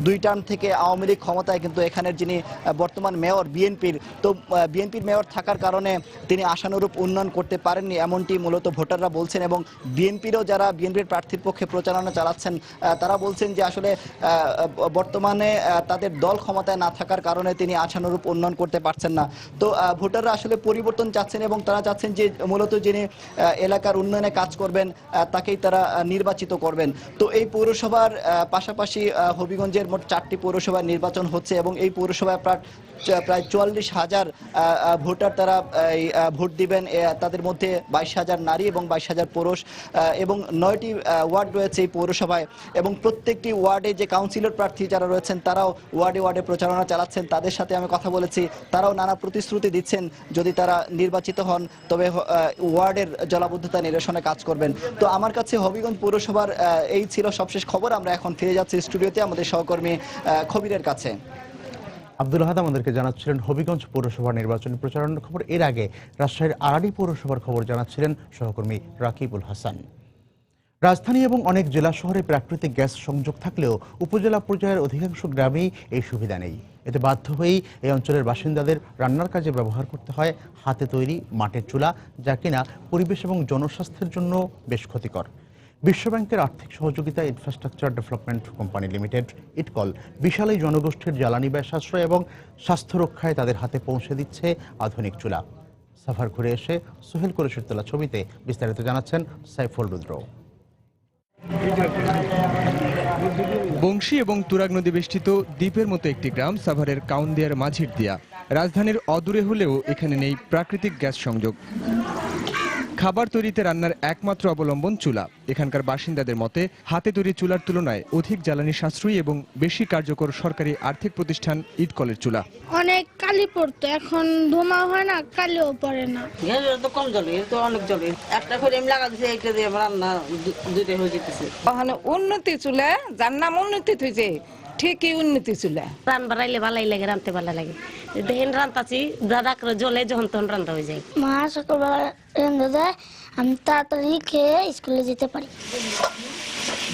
2 টার্ম থেকে আওয়ামী লীগ ক্ষমতায়, কিন্তু এখানের যিনি বর্তমান মেয়র বিএনপির, তো বিএনপির মেয়র থাকার কারণে তিনি আশানুরূপ উন্নয়ন করতে পারেননি, এমনটি মূলত ভোটাররা বলছেন। এবং বিএনপিরও যারা বিএনপির প্রার্থীর পক্ষে প্রচারণা চালাচ্ছেন তারা বলছেন যে আসলে বর্তমানে তাদের দল ক্ষমতায় না থাকার কারণে তিনি আশানুরূপ উন্নয়ন করতে পারছেন না। তো ভোটাররা আসলে পরিবর্তন চাচ্ছেন এবং তারা চাচ্ছেন যে মূলত যিনি এলাকার উন্নয়নে কাজ করবেন তাকেই তারা নির্বাচিত করবেন। তো এই পৌরসভার পাশাপাশি হবিগঞ্জের মোট 4টি পৌরসভার নির্বাচন হচ্ছে এবং এই পৌরসভায় প্রায় 44,000 ভোটার তারা ভোট দিবেন। তাদের মধ্যে 22,000 নারী এবং 22,000 পুরুষ, এবং 9টি ওয়ার্ড রয়েছে এই পৌরসভায়, এবং প্রত্যেকটি ওয়ার্ডে যে কাউন্সিলর প্রার্থী যারা রয়েছেন তারাও ওয়ার্ডে ওয়ার্ডে প্রচারণা চালাচ্ছেন। তাদের সাথে আমি কথা বলেছি, তারাও নানা প্রতিশ্রুতি দিচ্ছেন যদি তারা নির্বাচিত হন তবে ওয়ার্ডের জলাবদ্ধতা নিরসনে কাজ করবেন। তো আমার কাছে হবিগঞ্জ পৌরসভার এই ছিল সবশেষ খবর। আমরা এখন ফিরে যাচ্ছি স্টুডিওতে আমাদের সহকর্মী খবিরের কাছে। আব্দুল আহাদ আমাদেরকে জানাচ্ছিলেন হবিগঞ্জ পৌরসভার নির্বাচনী প্রচারণার খবর। এর আগে রাজশাহীর আড়ানি পৌরসভার খবর জানাচ্ছিলেন সহকর্মী রাকিবুল হাসান। রাজধানী এবং অনেক জেলা শহরে প্রাকৃতিক গ্যাস সংযোগ থাকলেও উপজেলা পর্যায়ের অধিকাংশ গ্রামেই এই সুবিধা নেই। এতে বাধ্য হয়েই এই অঞ্চলের বাসিন্দাদের রান্নার কাজে ব্যবহার করতে হয় হাতে তৈরি মাটির চুলা, যা কিনা পরিবেশ এবং জনস্বাস্থ্যের জন্য বেশ ক্ষতিকর। বিশ্বব্যাংকের আর্থিক সহযোগিতায় ইনফ্রাস্ট্রাকচার ডেভেলপমেন্ট কোম্পানি লিমিটেড ইটকল বিশাল এই জনগোষ্ঠীর জ্বালানি ব্যয় সাশ্রয় এবং স্বাস্থ্য রক্ষায় তাদের হাতে পৌঁছে দিচ্ছে আধুনিক চুলা। সাফার ঘুরে এসে সোহেল কুরেশির তোলা ছবিতে বিস্তারিত জানাচ্ছেন সাইফুল রুদ্র। বংশী এবং তুরাগ নদী বেষ্টিত দ্বীপের মতো একটি গ্রাম সাভারের কাউন্দিয়ার মাঝির দিয়া। রাজধানীর অদূরে হলেও এখানে নেই প্রাকৃতিক গ্যাস সংযোগ। খাবার তৈরিতে রান্নার একমাত্র অবলম্বন চুলা। এখানকার বাসিন্দাদের মতে হাতে তৈরি চুলার তুলনায় অধিক জ্বালানি সাশ্রয়ী এবং বেশি কার্যকর সরকারি আর্থিক প্রতিষ্ঠান ইটকলের চুলা। অনেক কালি পড়তো, এখন ধোঁয়া হয় না, কালিও পড়ে না। তো কম জ্বলে, তো অনেক জ্বলে। একটা করে আমি লাগা দিচ্ছি, এইটা দিয়ে রান্না দুইটা হয়ে যেতেছে। ওখানে উন্নতি চুলা, যার নাম উন্নতি হয়েছে ঠিকই উন্নতি চুলা। রান বাড়াইলে ভালাই লাগে, রানতে ভালো লাগে। দেখেন রান্তাছি দাদা করে জ্বলে যখন তখন রান্না হয়ে যায়। মা সকালবেলা রান্না দেয়, আমি তাড়াতাড়ি খেয়ে স্কুলে যেতে পারি।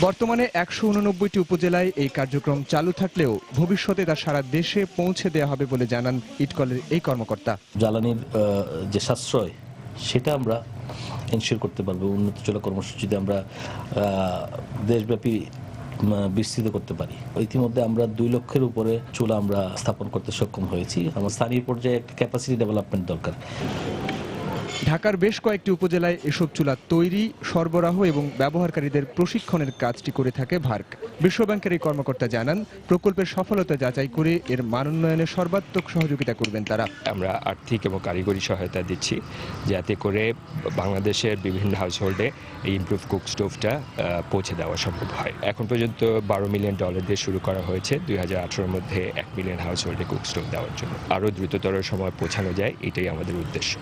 বর্তমানে 189টি উপজেলায় এই কার্যক্রম চালু থাকলেও ভবিষ্যতে তা সারা দেশে পৌঁছে দেওয়া হবে বলে জানান ইটকলের এই কর্মকর্তা। জ্বালানির যে সাশ্রয় সেটা আমরা এনশিওর করতে পারবো উন্নত চুলা কর্মসূচিতে আমরা দেশব্যাপী বিস্তৃত করতে পারি। ইতিমধ্যে আমরা 2 লক্ষের উপরে চুলা আমরা স্থাপন করতে সক্ষম হয়েছি। আমার স্থানীয় পর্যায়ে একটা ক্যাপাসিটি ডেভেলপমেন্ট দরকার। ঢাকার বেশ কয়েকটি উপজেলায় এসব চুলা তৈরি, সরবরাহ এবং ব্যবহারকারীদের প্রশিক্ষণের কাজটি করে থাকে ভার্ক। বিশ্বব্যাংকের এই কর্মকর্তা জানান, প্রকল্পের সফলতা যাচাই করে এর মান উন্নয়নে সর্বাত্মক সহযোগিতা করবেন তারা। আমরা আর্থিক এবং কারিগরি সহায়তা দিচ্ছি যাতে করে বাংলাদেশের বিভিন্ন হাউসহোল্ডে এই ইমপ্রুভ কুক স্টোভটা পৌঁছে দেওয়া সম্ভব হয়। এখন পর্যন্ত $12 মিলিয়ন দিয়ে শুরু করা হয়েছে 2018-র মধ্যে 1 মিলিয়ন হাউসহোল্ডে কুক স্টোভ দেওয়ার জন্য। আরও দ্রুততর সময় পৌঁছানো যায়, এটাই আমাদের উদ্দেশ্য।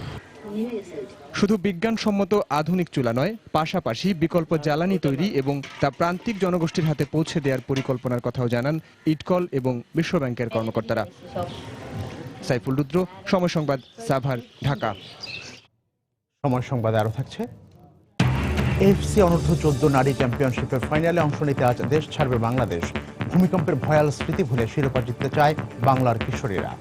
শুধু বিজ্ঞানসম্মত আধুনিক চুলা নয়, পাশাপাশি বিকল্প জ্বালানি তৈরি এবং তা প্রান্তিক জনগোষ্ঠীর হাতে পৌঁছে দেওয়ার পরিকল্পনার কথাও জানান ইটকল এবং বিশ্বব্যাংকের কর্মকর্তারা। সাইফুল রুদ্র, সময় সংবাদ, সাভার, ঢাকা। সময় সংবাদে আরো থাকছে। এফসি অনূর্ধ্ব 14 নারী চ্যাম্পিয়নশিপের ফাইনালে অংশ নিতে আজ দেশ ছাড়বে বাংলাদেশ। ভূমিকম্পের ভয়াল স্মৃতি ভুলে শিরোপা জিততে চায় বাংলার কিশোরীরা।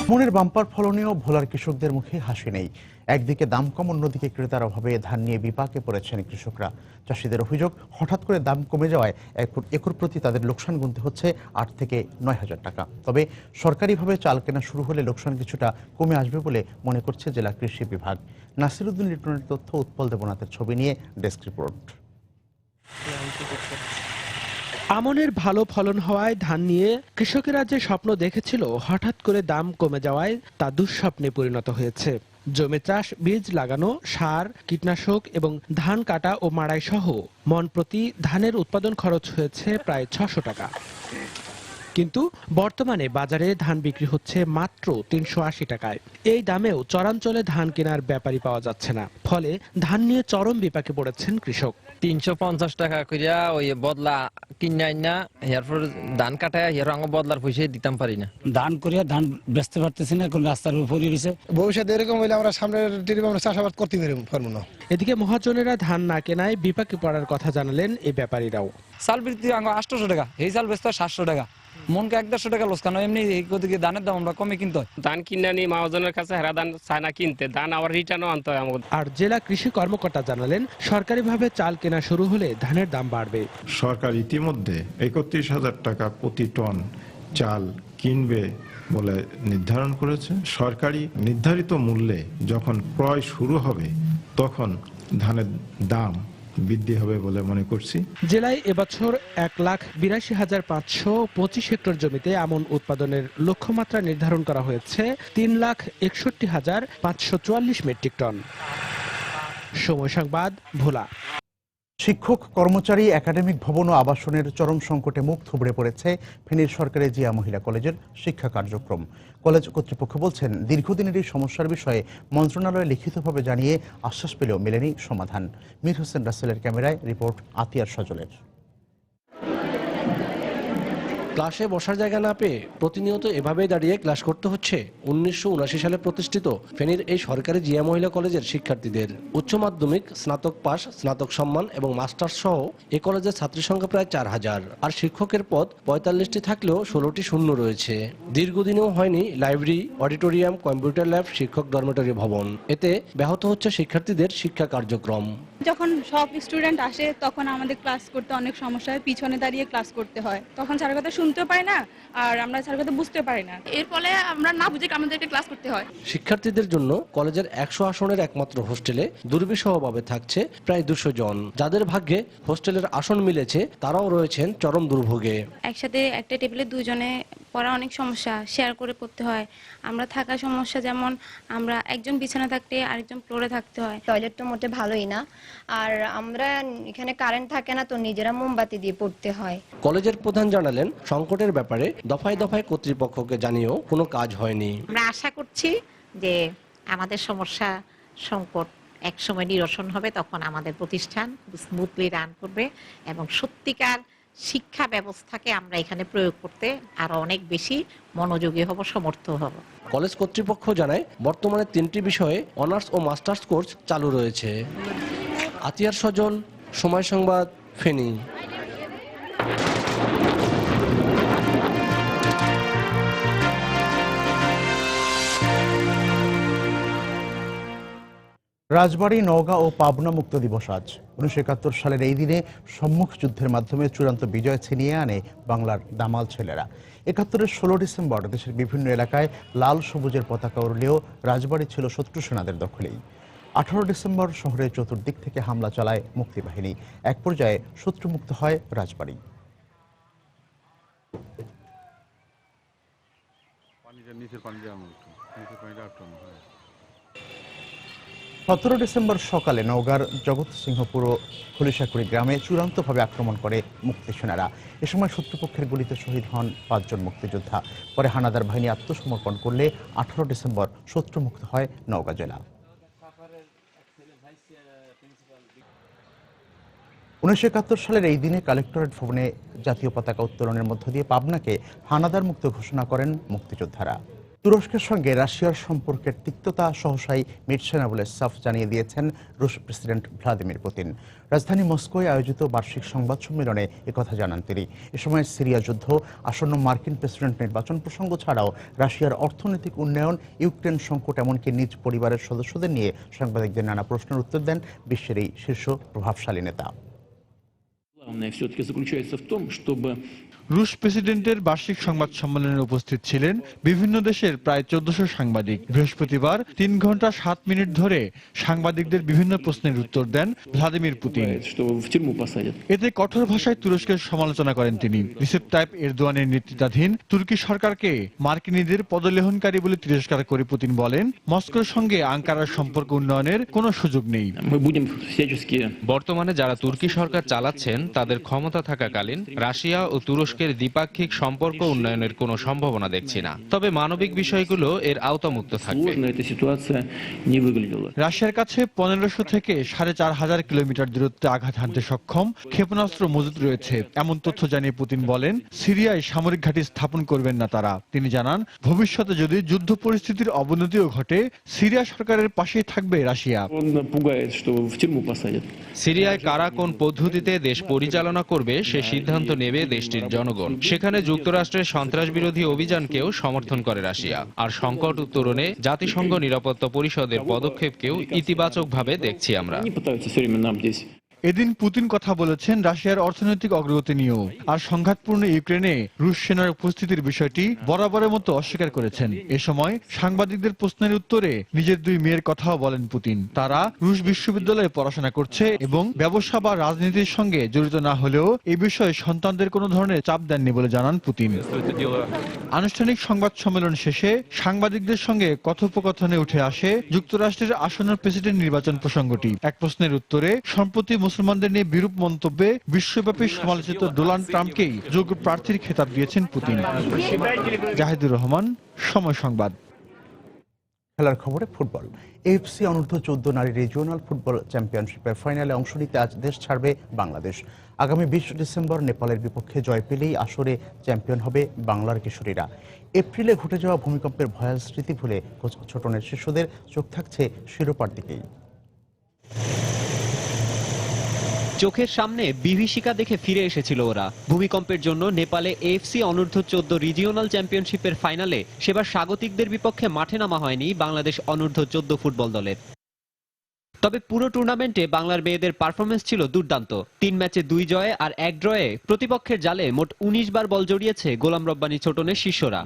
মনের বাম্পার ফলনেও ভোলার কৃষকদের মুখে হাসি নেই। একদিকে দাম কম, অন্যদিকে ক্রেতার অভাবে ধান নিয়ে বিপাকে পড়েছেন কৃষকরা। চাষিদের অভিযোগ, হঠাৎ করে দাম কমে যাওয়ায় একর প্রতি তাদের লোকসান গুনতে হচ্ছে 8 থেকে 9,000 টাকা। তবে সরকারিভাবে চাল কেনা শুরু হলে লোকসান কিছুটা কমে আসবে বলে মনে করছে জেলা কৃষি বিভাগ। নাসিরউদ্দিন লিটনের তথ্য, উৎপল দেবনাথের ছবি নিয়ে ডেস্ক রিপোর্ট। আমনের ভালো ফলন হওয়ায় ধান নিয়ে কৃষকেরা যে স্বপ্ন দেখেছিল, হঠাৎ করে দাম কমে যাওয়ায় তা দুঃস্বপ্নে পরিণত হয়েছে। জমি চাষ, বীজ লাগানো, সার, কীটনাশক এবং ধান কাটা ও মাড়াই সহ মন প্রতি ধানের উৎপাদন খরচ হয়েছে প্রায় 600 টাকা। কিন্তু বর্তমানে বাজারে ধান বিক্রি হচ্ছে মাত্র 380 টাকায়। এই দামেও চরাঞ্চলে ধান কেনার ব্যাপারী পাওয়া যাচ্ছে না। ফলে ধান নিয়ে চরম বিপাকে পড়েছেন কৃষক। 350 টাকা করিয়া ওই বদলা কিনা না, এরপর ধান কাটায় এর অঙ্গ বদলার পয়সা দিতাম পারি না। ধান করিয়া ধান বেচতে পারতেছি না, কোন রাস্তার উপরে রয়েছে। ভবিষ্যতে এরকম হইলে আমরা সামনের আমরা চাষাবাদ করতে পারবো না। এদিকে মহাজনেরা ধান না কেনায় বিপাকে পড়ার কথা জানালেন এই ব্যাপারীরাও। চাল বৃদ্ধি 800 টাকা, এই চাল বেচতে 700 টাকা, মনকে 150 টাকা লোকসান। এমনি ধানের দাম আমরা কমে কিনতে হয়। ধান কিনে নিয়ে মহাজনের কাছে হেরা ধান চায় না কিনতে, ধান আবার রিটার্নও আনতে হয় আমাদের। আর জেলা কৃষি কর্মকর্তা জানালেন, সরকারিভাবে চাল কেনা শুরু হলে ধানের দাম বাড়বে। সরকার ইতিমধ্যে 31,000 টাকা প্রতি টন চাল কিনবে বলে নির্ধারণ করেছে। সরকারি নির্ধারিত মূল্যে যখন ক্রয় শুরু হবে তখন ধানের দাম বৃদ্ধি হবে বলে মনে করছি। জেলায় এবছর 1,82,525 হেক্টর জমিতে আমন উৎপাদনের লক্ষ্যমাত্রা নির্ধারণ করা হয়েছে 3,61,544 মেট্রিক টন। সময় সংবাদ, ভোলা। শিক্ষক, কর্মচারী, একাডেমিক ভবন ও আবাসনের চরম সংকটে মুখ থুবড়ে পড়েছে ফেনীর সরকারি জিয়া মহিলা কলেজের শিক্ষা কার্যক্রম। কলেজ কর্তৃপক্ষ বলছেন, দীর্ঘদিনের এই সমস্যার বিষয়ে মন্ত্রণালয়ে লিখিতভাবে জানিয়ে আশ্বাস পেলেও মেলেনি সমাধান। মীর হোসেন রাসেলের ক্যামেরায় রিপোর্ট আতিয়ার সজলের। ক্লাসে বসার জায়গা না পেয়ে প্রতিনিয়ত এভাবেই দাঁড়িয়ে ক্লাস করতে হচ্ছে 1979 সালে প্রতিষ্ঠিত ফেনীর এই সরকারি জিয়া মহিলা কলেজের শিক্ষার্থীদের। উচ্চ মাধ্যমিক, স্নাতক পাস, স্নাতক সম্মান এবং মাস্টার্স সহ এই কলেজের ছাত্রী সংখ্যা প্রায় 4,000। আর শিক্ষকের পদ 45টি থাকলেও 16টি শূন্য রয়েছে। দীর্ঘদিনেও হয়নি লাইব্রেরি, অডিটোরিয়াম, কম্পিউটার ল্যাব, শিক্ষক ডরমেটরি ভবন। এতে ব্যাহত হচ্ছে শিক্ষার্থীদের শিক্ষা কার্যক্রম। যখন সব স্টুডেন্ট আসে তখন আমাদের ক্লাস করতে অনেক সমস্যা হয়, পিছনে দাঁড়িয়ে ক্লাস করতে হয়। তখন স্যারের কথা শুনতে পাই না, আর আমরা স্যারের কথা বুঝতে পারি না। এর ফলে আমরা না বুঝে আমাদেরকে ক্লাস করতে হয়। শিক্ষার্থীদের জন্য কলেজের 100 আসনের একমাত্র হোস্টেলে দুর্বিষহভাবে থাকছে প্রায় 200 জন। যাদের ভাগ্যে হোস্টেলের আসন মিলেছে তারাও রয়েছেন চরম দুর্ভোগে। একসাথে একটা টেবিলে দুজনে পড়া অনেক সমস্যা, শেয়ার করে পড়তে হয়। আমরা থাকার সমস্যা, যেমন আমরা একজন বিছানা থাকতে আরেকজন ফ্লোরে থাকতে হয়। টয়লেটটা মোটে ভালোই না, আর আমরা এখানে কারেন্ট থাকে না, তো নিজেরা মোমবাতি দিয়ে পড়তে হয়। কলেজের প্রধান জানালেন, সংকটের ব্যাপারে দফায় দফায় কর্তৃপক্ষকে জানিয়েও কোনো কাজ হয়নি। আমরা আশা করছি যে আমাদের সমস্যা সংকট এক সময় নিরসন হবে, তখন আমাদের প্রতিষ্ঠান স্মুথলি রান করবে এবং সত্যিকার শিক্ষা ব্যবস্থাকে আমরা এখানে প্রয়োগ করতে আরো অনেক বেশি মনোযোগী হব, সমর্থ হব। কলেজ কর্তৃপক্ষ জানায়, বর্তমানে 3টি বিষয়ে অনার্স ও মাস্টার্স কোর্স চালু রয়েছে। আতিয়ার সজল, সময় সংবাদ, ফেনী। রাজবাড়ী, নওগাঁ ও পাবনা মুক্ত দিবস আজ। 1971 সালের এই দিনে সম্মুখ যুদ্ধের মাধ্যমে চূড়ান্ত বিজয় ছিনিয়ে আনে বাংলার দামাল ছেলেরা। 71-এর 16 ডিসেম্বর দেশের বিভিন্ন এলাকায় লাল সবুজের পতাকা উড়লেও রাজবাড়ী ছিল শত্রু সেনাদের দখলেই। 18 ডিসেম্বর শহরে চতুর্দিক থেকে হামলা চালায় মুক্তিবাহিনী। এক পর্যায়ে শত্রুমুক্ত হয় রাজবাড়ী। 17 ডিসেম্বর সকালে নওগাঁর জগৎসিংহপুর ও খলিশাকুড়ি গ্রামে চূড়ান্তভাবে আক্রমণ করে মুক্তি সেনারা। এ সময় শত্রুপক্ষের গুলিতে শহীদ হন 5 জন মুক্তিযোদ্ধা। পরে হানাদার বাহিনী আত্মসমর্পণ করলে 18 ডিসেম্বর শত্রুমুক্ত হয় নওগাঁ জেলা। 1971 সালের এই দিনে কালেক্টরেট ভবনে জাতীয় পতাকা উত্তোলনের মধ্য দিয়ে পাবনাকে হানাদার মুক্ত ঘোষণা করেন মুক্তিযোদ্ধারা। তুরস্কের সঙ্গে রাশিয়ার সম্পর্কের তিক্ততা সহসাই মিটছে না বলে সাফ জানিয়ে দিয়েছেন রুশ প্রেসিডেন্ট ভ্লাদিমির পুতিন। রাজধানী মস্কোয় আয়োজিত বার্ষিক সংবাদ সম্মেলনে একথা জানান তিনি। এ সময় সিরিয়া যুদ্ধ, আসন্ন মার্কিন প্রেসিডেন্ট নির্বাচন প্রসঙ্গ ছাড়াও রাশিয়ার অর্থনৈতিক উন্নয়ন, ইউক্রেন সংকট, এমনকি নিজ পরিবারের সদস্যদের নিয়ে সাংবাদিকদের নানা প্রশ্নের উত্তর দেন বিশ্বের এই শীর্ষ প্রভাবশালী নেতা। রুশ প্রেসিডেন্টের বার্ষিক সংবাদ সম্মেলনে উপস্থিত ছিলেন বিভিন্ন দেশের প্রায় 1400 সাংবাদিক। বৃহস্পতিবার 3 ঘন্টা 7 মিনিট ধরে সাংবাদিকদের বিভিন্ন প্রশ্নের উত্তর দেন ভ্লাদিমির পুতিন। এতে কঠোর ভাষায় তুরস্কের সমালোচনা করেন তিনি। রিসেপ তাইপ এরদোয়ানের নেতৃত্বাধীন তুর্কি সরকারকে মার্কিনীদের পদলেহনকারী বলে তিরস্কার করে পুতিন বলেন, মস্কোর সঙ্গে আঙ্কারার সম্পর্ক উন্নয়নের কোনো সুযোগ নেই। বর্তমানে যারা তুর্কি সরকার চালাচ্ছেন তাদের ক্ষমতা থাকাকালীন রাশিয়া ও তুরস্কের দ্বিপাক্ষিক সম্পর্ক উন্নয়নের কোনো সম্ভাবনা দেখছি না, তবে মানবিক বিষয়গুলো এর আওতামুক্ত থাকবে। রাশিয়ার কাছে 1500 থেকে 4500 কিলোমিটার দূরত্বে আঘাত হানতে সক্ষম ক্ষেপণাস্ত্র মজুত রয়েছে, এমন তথ্য জানিয়ে পুতিন বলেন, সিরিয়ায় সামরিক ঘাঁটি স্থাপন করবেন না তারা। তিনি জানান, ভবিষ্যতে যদি যুদ্ধ পরিস্থিতির অবনতিও ঘটে, সিরিয়া সরকারের পাশেই থাকবে রাশিয়া। সিরিয়ায় কারা কোন পদ্ধতিতে দেশ পরিচালনা করবে সে সিদ্ধান্ত নেবে দেশটির জনগণ। সেখানে যুক্তরাষ্ট্রের সন্ত্রাস বিরোধী অভিযানকেও সমর্থন করে রাশিয়া, আর সংকট উত্তরণে জাতিসংঘ নিরাপত্তা পরিষদের পদক্ষেপকেও ইতিবাচকভাবে দেখছি আমরা। এদিন পুতিন কথা বলেছেন রাশিয়ার অর্থনৈতিক অগ্রগতি নিয়েও, আর সংঘাতপূর্ণ ইউক্রেনে রুশ সেনার উপস্থিতির বিষয়টি বরাবরের মতো অস্বীকার করেছেন। এ সময় সাংবাদিকদের প্রশ্নের উত্তরে নিজের 2 মেয়ের কথাও বলেন পুতিন। তারা রুশ বিশ্ববিদ্যালয়ে পড়াশোনা করছে এবং ব্যবসা বা রাজনীতির সঙ্গে জড়িত না হলেও এই বিষয়ে সন্তানদের কোনো ধরনের চাপ দেননি বলে জানান পুতিন। আনুষ্ঠানিক সংবাদ সম্মেলন শেষে সাংবাদিকদের সঙ্গে কথোপকথনে উঠে আসে যুক্তরাষ্ট্রের আসন্ন প্রেসিডেন্ট নির্বাচন প্রসঙ্গটি। এক প্রশ্নের উত্তরে সম্প্রতি মুসলমানদের নিয়ে বিরূপ মন্তব্যে বিশ্বব্যাপী সমালোচিত ডোনাল্ড ট্রাম্পকেই যোগ্য প্রার্থীর খেতাব দিয়েছেন পুতিন। জাহিদুর রহমান, সময় সংবাদ। খেলার খবরে ফুটবল। এএফসি অনূর্ধ্ব-14 নারী রিজিওনাল ফুটবল চ্যাম্পিয়নশিপের ফাইনালে অংশ নিতে আজ দেশ ছাড়বে বাংলাদেশ। আগামী 20 ডিসেম্বর নেপালের বিপক্ষে জয় পেলেই আসরে চ্যাম্পিয়ন হবে বাংলার কিশোরীরা। এপ্রিলে ঘটে যাওয়া ভূমিকম্পের ভয়াল স্মৃতি ভুলে কোচ ছোটনের শিশুদের চোখ থাকছে শিরোপার দিকেই। চোখের সামনে বিভীষিকা দেখে ফিরে এসেছিল ওরা। ভূমিকম্পের জন্য নেপালে এএফসি অনূর্ধ্ব-14 রিজিওনাল চ্যাম্পিয়নশিপের ফাইনালে সেবার স্বাগতিকদের বিপক্ষে মাঠে নামা হয়নি বাংলাদেশ অনূর্ধ্ব-14 ফুটবল দলের। তবে পুরো টুর্নামেন্টে বাংলার মেয়েদের পারফরমেন্স ছিল দুর্দান্ত। 3 ম্যাচে 2 জয়ে আর 1 ড্রয়ে প্রতিপক্ষের জালে মোট 19 বার বল জড়িয়েছে গোলাম রব্বানী ছোটনের শিষ্যরা।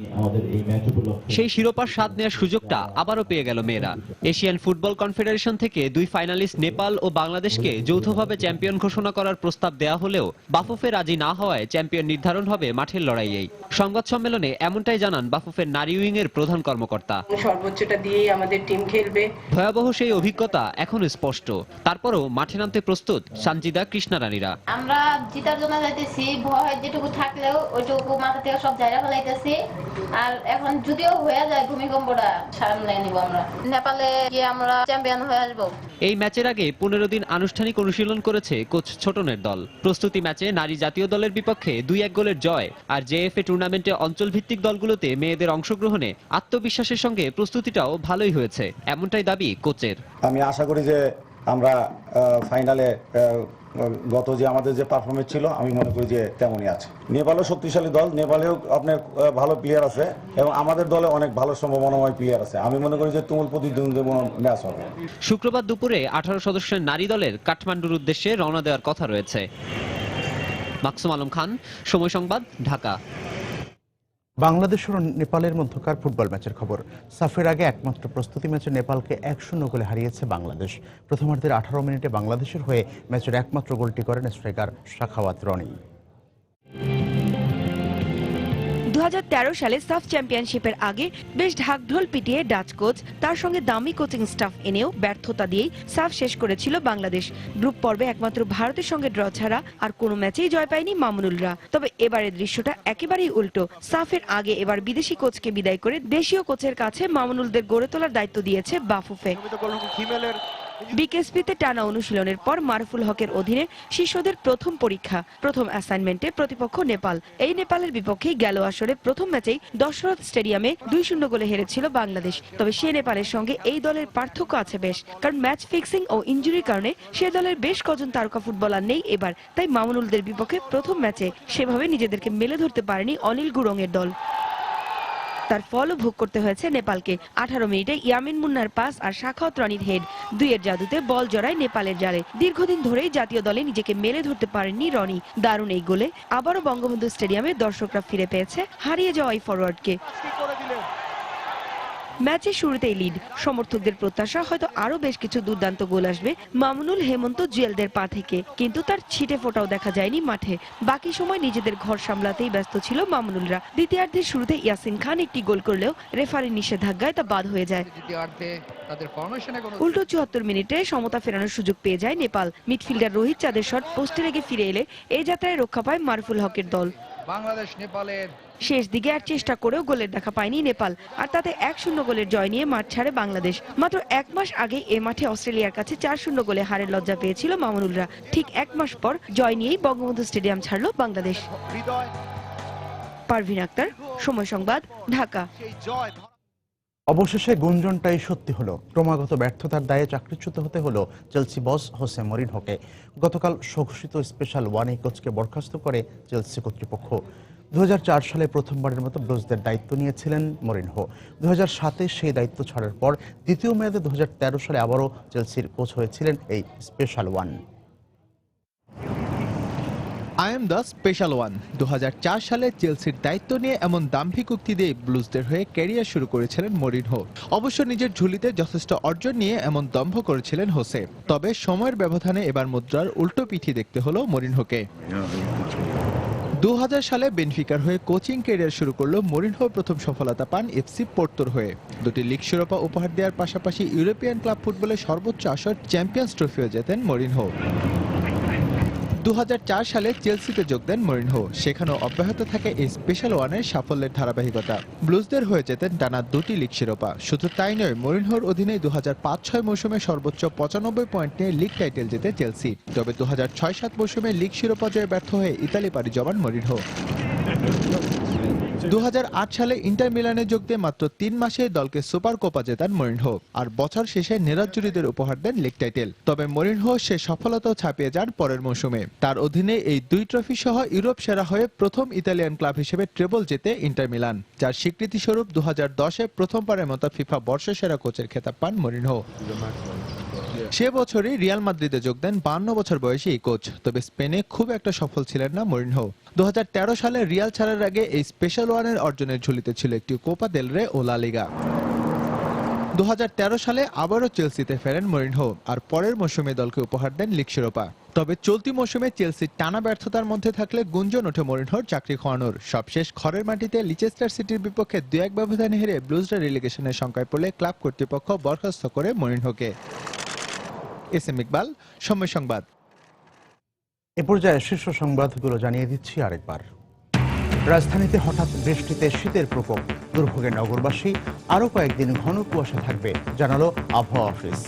সেই শিরোপার স্বাদ নেওয়ার সুযোগটা আবারও পেয়ে গেল মেয়েরা। এশিয়ান ফুটবল কনফেডারেশন থেকে 2 ফাইনালিস্ট নেপাল ও বাংলাদেশকে যৌথভাবে চ্যাম্পিয়ন ঘোষণা করার প্রস্তাব দেওয়া হলেও বাফুফে রাজি না হওয়ায় চ্যাম্পিয়ন নির্ধারণ হবে মাঠের লড়াইয়েই। সংবাদ সম্মেলনে এমনটাই জানান বাফুফের নারী উইং এর প্রধান কর্মকর্তা। সর্বোচ্চটা দিয়েই আমাদের টিম খেলবে। ভয়াবহ সেই অভিজ্ঞতা এখন স্পষ্ট, তারপরও মাঠে নামতে প্রস্তুত সানজিদা কৃষ্ণারানীরা। আমরা জিতার জন্য যাইতেছি, ভয় যেটুকু থাকলেও ওইটুকু মাথা থেকে সব জায়গা ফেলাইতেছি। আর এখন যদিও হয়ে যায় ভূমিকম্পটা, সামনে নিব আমরা, নেপালে গিয়ে আমরা চ্যাম্পিয়ন হয়ে আসবো। এই ম্যাচের আগে 15 দিন আনুষ্ঠানিক অনুশীলন করেছে কোচ ছোটনের দল। প্রস্তুতি ম্যাচে নারী জাতীয় দলের বিপক্ষে 2-1 গোলের জয়, আর জেএফএ টুর্নামেন্টে অঞ্চল ভিত্তিক দলগুলোতে মেয়েদের অংশগ্রহণে আত্মবিশ্বাসের সঙ্গে প্রস্তুতিটাও ভালোই হয়েছে, এমনটাই দাবি কোচের। আমি আশা করি যে আমরা ফাইনালে গত যে আমাদের যে পারফরমেন্স ছিল আমি মনে করি যে তেমনই আছে। নেপালও শক্তিশালী দল, নেপালেও আপনার ভালো প্লেয়ার আছে এবং আমাদের দলে অনেক ভালো সম্ভাবনাময় প্লেয়ার আছে। আমি মনে করি যে তুমুল প্রতিদ্বন্দ্বিপূর্ণ ম্যাচ হবে। শুক্রবার দুপুরে 18 সদস্যের নারী দলের কাঠমান্ডুর উদ্দেশ্যে রওনা দেওয়ার কথা রয়েছে। মাকসুম আলম খান, সময় সংবাদ, ঢাকা। বাংলাদেশ ও নেপালের মধ্যকার ফুটবল ম্যাচের খবর। সাফের আগে একমাত্র প্রস্তুতি ম্যাচে নেপালকে 1-0 গোলে হারিয়েছে বাংলাদেশ। প্রথমার্ধের 18 মিনিটে বাংলাদেশের হয়ে ম্যাচের একমাত্র গোলটি করেন স্ট্রাইকার শাখাওয়াত রনি। 2013 সালে সাফ চ্যাম্পিয়নশিপের আগে বেশ ঢাকঢোল পিটিয়ে ডাচ কোচ তার সঙ্গে দামি কোচিং স্টাফ এনেও ব্যর্থতা দিয়েই সাফ শেষ করেছিল বাংলাদেশ। গ্রুপ পর্বে একমাত্র ভারতের সঙ্গে ড্র ছাড়া আর কোনো ম্যাচেই জয় পায়নি মামুনুলরা। তবে এবারের দৃশ্যটা একেবারেই উল্টো। সাফের আগে এবার বিদেশি কোচকে বিদায় করে দেশীয় কোচের কাছে মামুনুলদের গড়ে তোলার দায়িত্ব দিয়েছে বাফুফে। বিকেএসপিতে টানা অনুশীলনের পর মারুফুল হকের অধীনে শিষ্যদের প্রথম পরীক্ষা, প্রথম অ্যাসাইনমেন্টে প্রতিপক্ষ নেপাল। এই নেপালের বিপক্ষে গেল আসরে প্রথম ম্যাচেই দশরথ স্টেডিয়ামে 2-0 গোলে হেরেছিল বাংলাদেশ। তবে সে নেপালের সঙ্গে এই দলের পার্থক্য আছে বেশ, কারণ ম্যাচ ফিক্সিং ও ইনজুরির কারণে সে দলের বেশ কজন তারকা ফুটবলার নেই এবার। তাই মামুনুলদের বিপক্ষে প্রথম ম্যাচে সেভাবে নিজেদেরকে মেলে ধরতে পারেনি অনিল গুরংয়ের দল। তার ফলও ভোগ করতে হয়েছে নেপালকে। 18 মিনিটে ইয়ামিন মুন্নার পাস আর শাখাওয়াত রানীর হেড, দুইয়ের জাদুতে বল জড়ায় নেপালের জালে। দীর্ঘদিন ধরেই জাতীয় দলে নিজেকে মেলে ধরতে পারেননি রনি। দারুণ এই গোলে আবারও বঙ্গবন্ধু স্টেডিয়ামে দর্শকরা ফিরে পেয়েছে হারিয়ে যাওয়া এই ফরওয়ার্ডকে। ম্যাচের শুরুতেই লিড, সমর্থকদের প্রত্যাশা হয়তো আরো বেশ কিছু দুর্দান্ত গোল আসবে মামুনুল, হেমন্ত, জুয়েলদের পা থেকে, কিন্তু তার ছিটে ফোটাও দেখা যায়নি মাঠে। বাকি সময় নিজেদের ঘর সামলাতেই ব্যস্ত ছিল মামুনুলরা। দ্বিতীয়ার্ধের শুরুতে ইয়াসিন খান একটি গোল করলেও রেফারির নিষেধাজ্ঞায় তা বাদ হয়ে যায়। উল্টো 74 মিনিটে সমতা ফেরানোর সুযোগ পেয়ে যায় নেপাল। মিডফিল্ডার রোহিত চাঁদের শট পোস্টে রেখে ফিরে এলে এই যাত্রায় রক্ষা পায় মারুফুল হকের দল। বাংলাদেশ নেপালের শেষ দিকে আর চেষ্টা করেও গোলের দেখা পায়নি নেপাল, আর তাতে 1-0 গোলের জয় নিয়ে মাঠ ছাড়ে বাংলাদেশ। মাত্র 1 মাস আগে এ মাঠে অস্ট্রেলিয়ার কাছে 4-0 গোলে হারের লজ্জা পেয়েছিল মামুনুলরা। ঠিক 1 মাস পর জয় নিয়েই বঙ্গবন্ধু স্টেডিয়াম ছাড়ল বাংলাদেশ। পারভিন আক্তার, সময় সংবাদ, ঢাকা। অবশেষে গুঞ্জনটাই সত্যি হলো। ক্রমাগত ব্যর্থতার দায়ে চাকরিচ্যুত হতে হলো চেলসি বস হোসে মরিনহোকে। গতকাল স্বঘোষিত স্পেশাল ওয়ানে কোচকে বরখাস্ত করে চেলসি কর্তৃপক্ষ। 2004 সালে প্রথমবারের মতো ব্লুজদের দায়িত্ব নিয়েছিলেন মরিনহো। 2007-এ সেই দায়িত্ব ছাড়ার পর দ্বিতীয় মেয়াদে 2013 সালে আবারও চেলসির কোচ হয়েছিলেন এই special one. I am the special one. 2004 সালে চেলসির দায়িত্ব নিয়ে এমন দাম্ভিক উক্তি দিয়ে ব্লুজদের হয়ে ক্যারিয়ার শুরু করেছিলেন মরিনহো। অবশ্য নিজের ঝুলিতে যথেষ্ট অর্জন নিয়ে এমন দম্ভ করেছিলেন হোসে। তবে সময়ের ব্যবধানে এবার মুদ্রার উল্টো পিঠি দেখতে হলো মরিনহোকে। 2000 সালে বেনফিকার হয়ে কোচিং ক্যারিয়ার শুরু করলো মরিনহো। প্রথম সফলতা পান এফসি পোর্তোর হয়ে। 2টি লিগ শিরোপা উপহার দেওয়ার পাশাপাশি ইউরোপিয়ান ক্লাব ফুটবলের সর্বোচ্চ আসর চ্যাম্পিয়ন্স ট্রফিও জেতেন মরিনহো। 2004 সালে চেলসিতে যোগ দেন মরিনহো। সেখানেও অব্যাহত থাকে এই স্পেশাল ওয়ানের সাফল্যের ধারাবাহিকতা। ব্লুজদের হয়ে যেতেন টানা 2টি লিগ শিরোপা। শুধু তাই নয়, মরিনহোর অধীনে 2005-06 মৌসুমে সর্বোচ্চ 95 পয়েন্ট নিয়ে লিগ টাইটেল জেতে চেলসি। তবে 2006-07 মৌসুমে লিগ শিরোপা জয়ে ব্যর্থ হয়ে ইতালি পাড়ি জমান মরিনহো। 2008 সালে ইন্টার মিলানে যোগ দিয়ে মাত্র 3 মাসে দলকে সুপার কোপা জেতান মরিনহো, আর বছর শেষে নেরাজ্জুরিদের উপহার দেন লিগ টাইটেল। তবে মরিনহো সে সফলতাও ছাপিয়ে যান পরের মৌসুমে। তার অধীনে এই 2 ট্রফি সহ ইউরোপ সেরা হয়ে প্রথম ইতালিয়ান ক্লাব হিসেবে ট্রেবল জেতে ইন্টার মিলান, যার স্বীকৃতিস্বরূপ 2010-এ প্রথমবারের মতো ফিফা বর্ষসেরা কোচের খেতাব পান মরিনহো। সে বছরই রিয়াল মাদ্রিদে যোগ দেন 52 বছর বয়সী এই কোচ। তবে স্পেনে খুব একটা সফল ছিলেন না মরিনহো। 2013 সালে রিয়াল ছাড়ার আগে এই স্পেশাল ওয়ানের অর্জনের ঝুলিতে ছিল একটি কোপা দেল রে ও লা লিগা। 2013 সালে আবারও চেলসিতে ফেরেন মরিনহো, আর পরের মৌসুমে দলকে উপহার দেন লিগ শিরোপা। তবে চলতি মৌসুমে চেলসির টানা ব্যর্থতার মধ্যে থাকলে গুঞ্জন ওঠে মরিনহোর চাকরি খোয়ানোর। সবশেষ ঘরের মাটিতে লিচেস্টার সিটির বিপক্ষে 2-1 ব্যবধানে হেরে ব্লুজরা রিলিগেশনের শঙ্কায় পড়লে ক্লাব কর্তৃপক্ষ বরখাস্ত করে মরিনহোকে। এসএম ইকবাল, সময় সংবাদ। এ পর্যায়ে শীর্ষ সংবাদগুলো জানিয়ে দিচ্ছি আরেকবার। রাজধানীতে হঠাৎ বৃষ্টিতে শীতের প্রকোপ, দুর্ভোগে নগরবাসী। আরও কয়েকদিন ঘন কুয়াশা থাকবে, জানালো আবহাওয়া অফিস।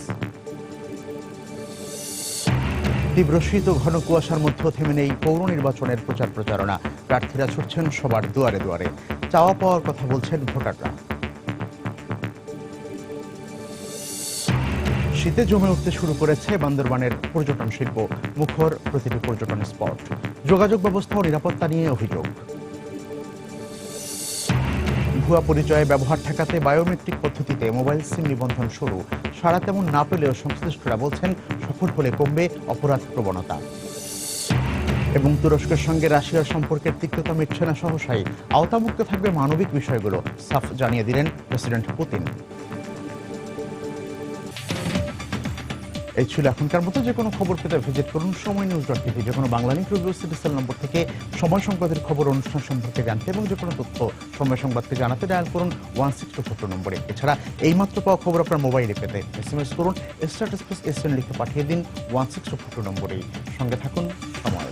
তীব্র শীত ও ঘন কুয়াশার মধ্যে থেমে নেই পৌর নির্বাচনের প্রচারণা। প্রার্থীরা ছুটছেন সবার দুয়ারে দুয়ারে, চাওয়া পাওয়ার কথা বলছেন ভোটাররা। শীতে জমে উঠতে শুরু করেছে বান্দরবানের পর্যটন শিল্প। মুখর প্রতিটি পর্যটন স্পট। যোগাযোগ ব্যবস্থা ও নিরাপত্তা নিয়ে অভিযোগ। ভুয়া পরিচয়ে ব্যবহার ঠেকাতে বায়োমেট্রিক পদ্ধতিতে মোবাইল সিম নিবন্ধন শুরু। সাড়া তেমন না পেলেও সংশ্লিষ্টরা বলছেন সফল হলে কমবে অপরাধ প্রবণতা। এবং তুরস্কের সঙ্গে রাশিয়ার সম্পর্কের তিক্ততা মিটছে না সহসাই। আওতামুক্ত থাকবে মানবিক বিষয়গুলো, সাফ জানিয়ে দিলেন প্রেসিডেন্ট পুতিন। এই ছিল এখনকার মতো। যে কোনো খবর পেতে ভিজিট করুন সময়নিউজ.tv। যে কোনো বাংলা লিংক রিভিউ সিটিসেল নম্বর থেকে সময় সংবাদের খবর অনুষ্ঠান সম্পর্কে জানতে এবং যে কোনো তথ্য সময় সংবাদকে জানাতে ডায়াল করুন 1624 নম্বরে। এছাড়া এইমাত্র পাওয়া খবর আপনার মোবাইলে পেতে SMS করুন SN লিখে পাঠিয়ে দিন 1624 নম্বরেই। সঙ্গে থাকুন সময়।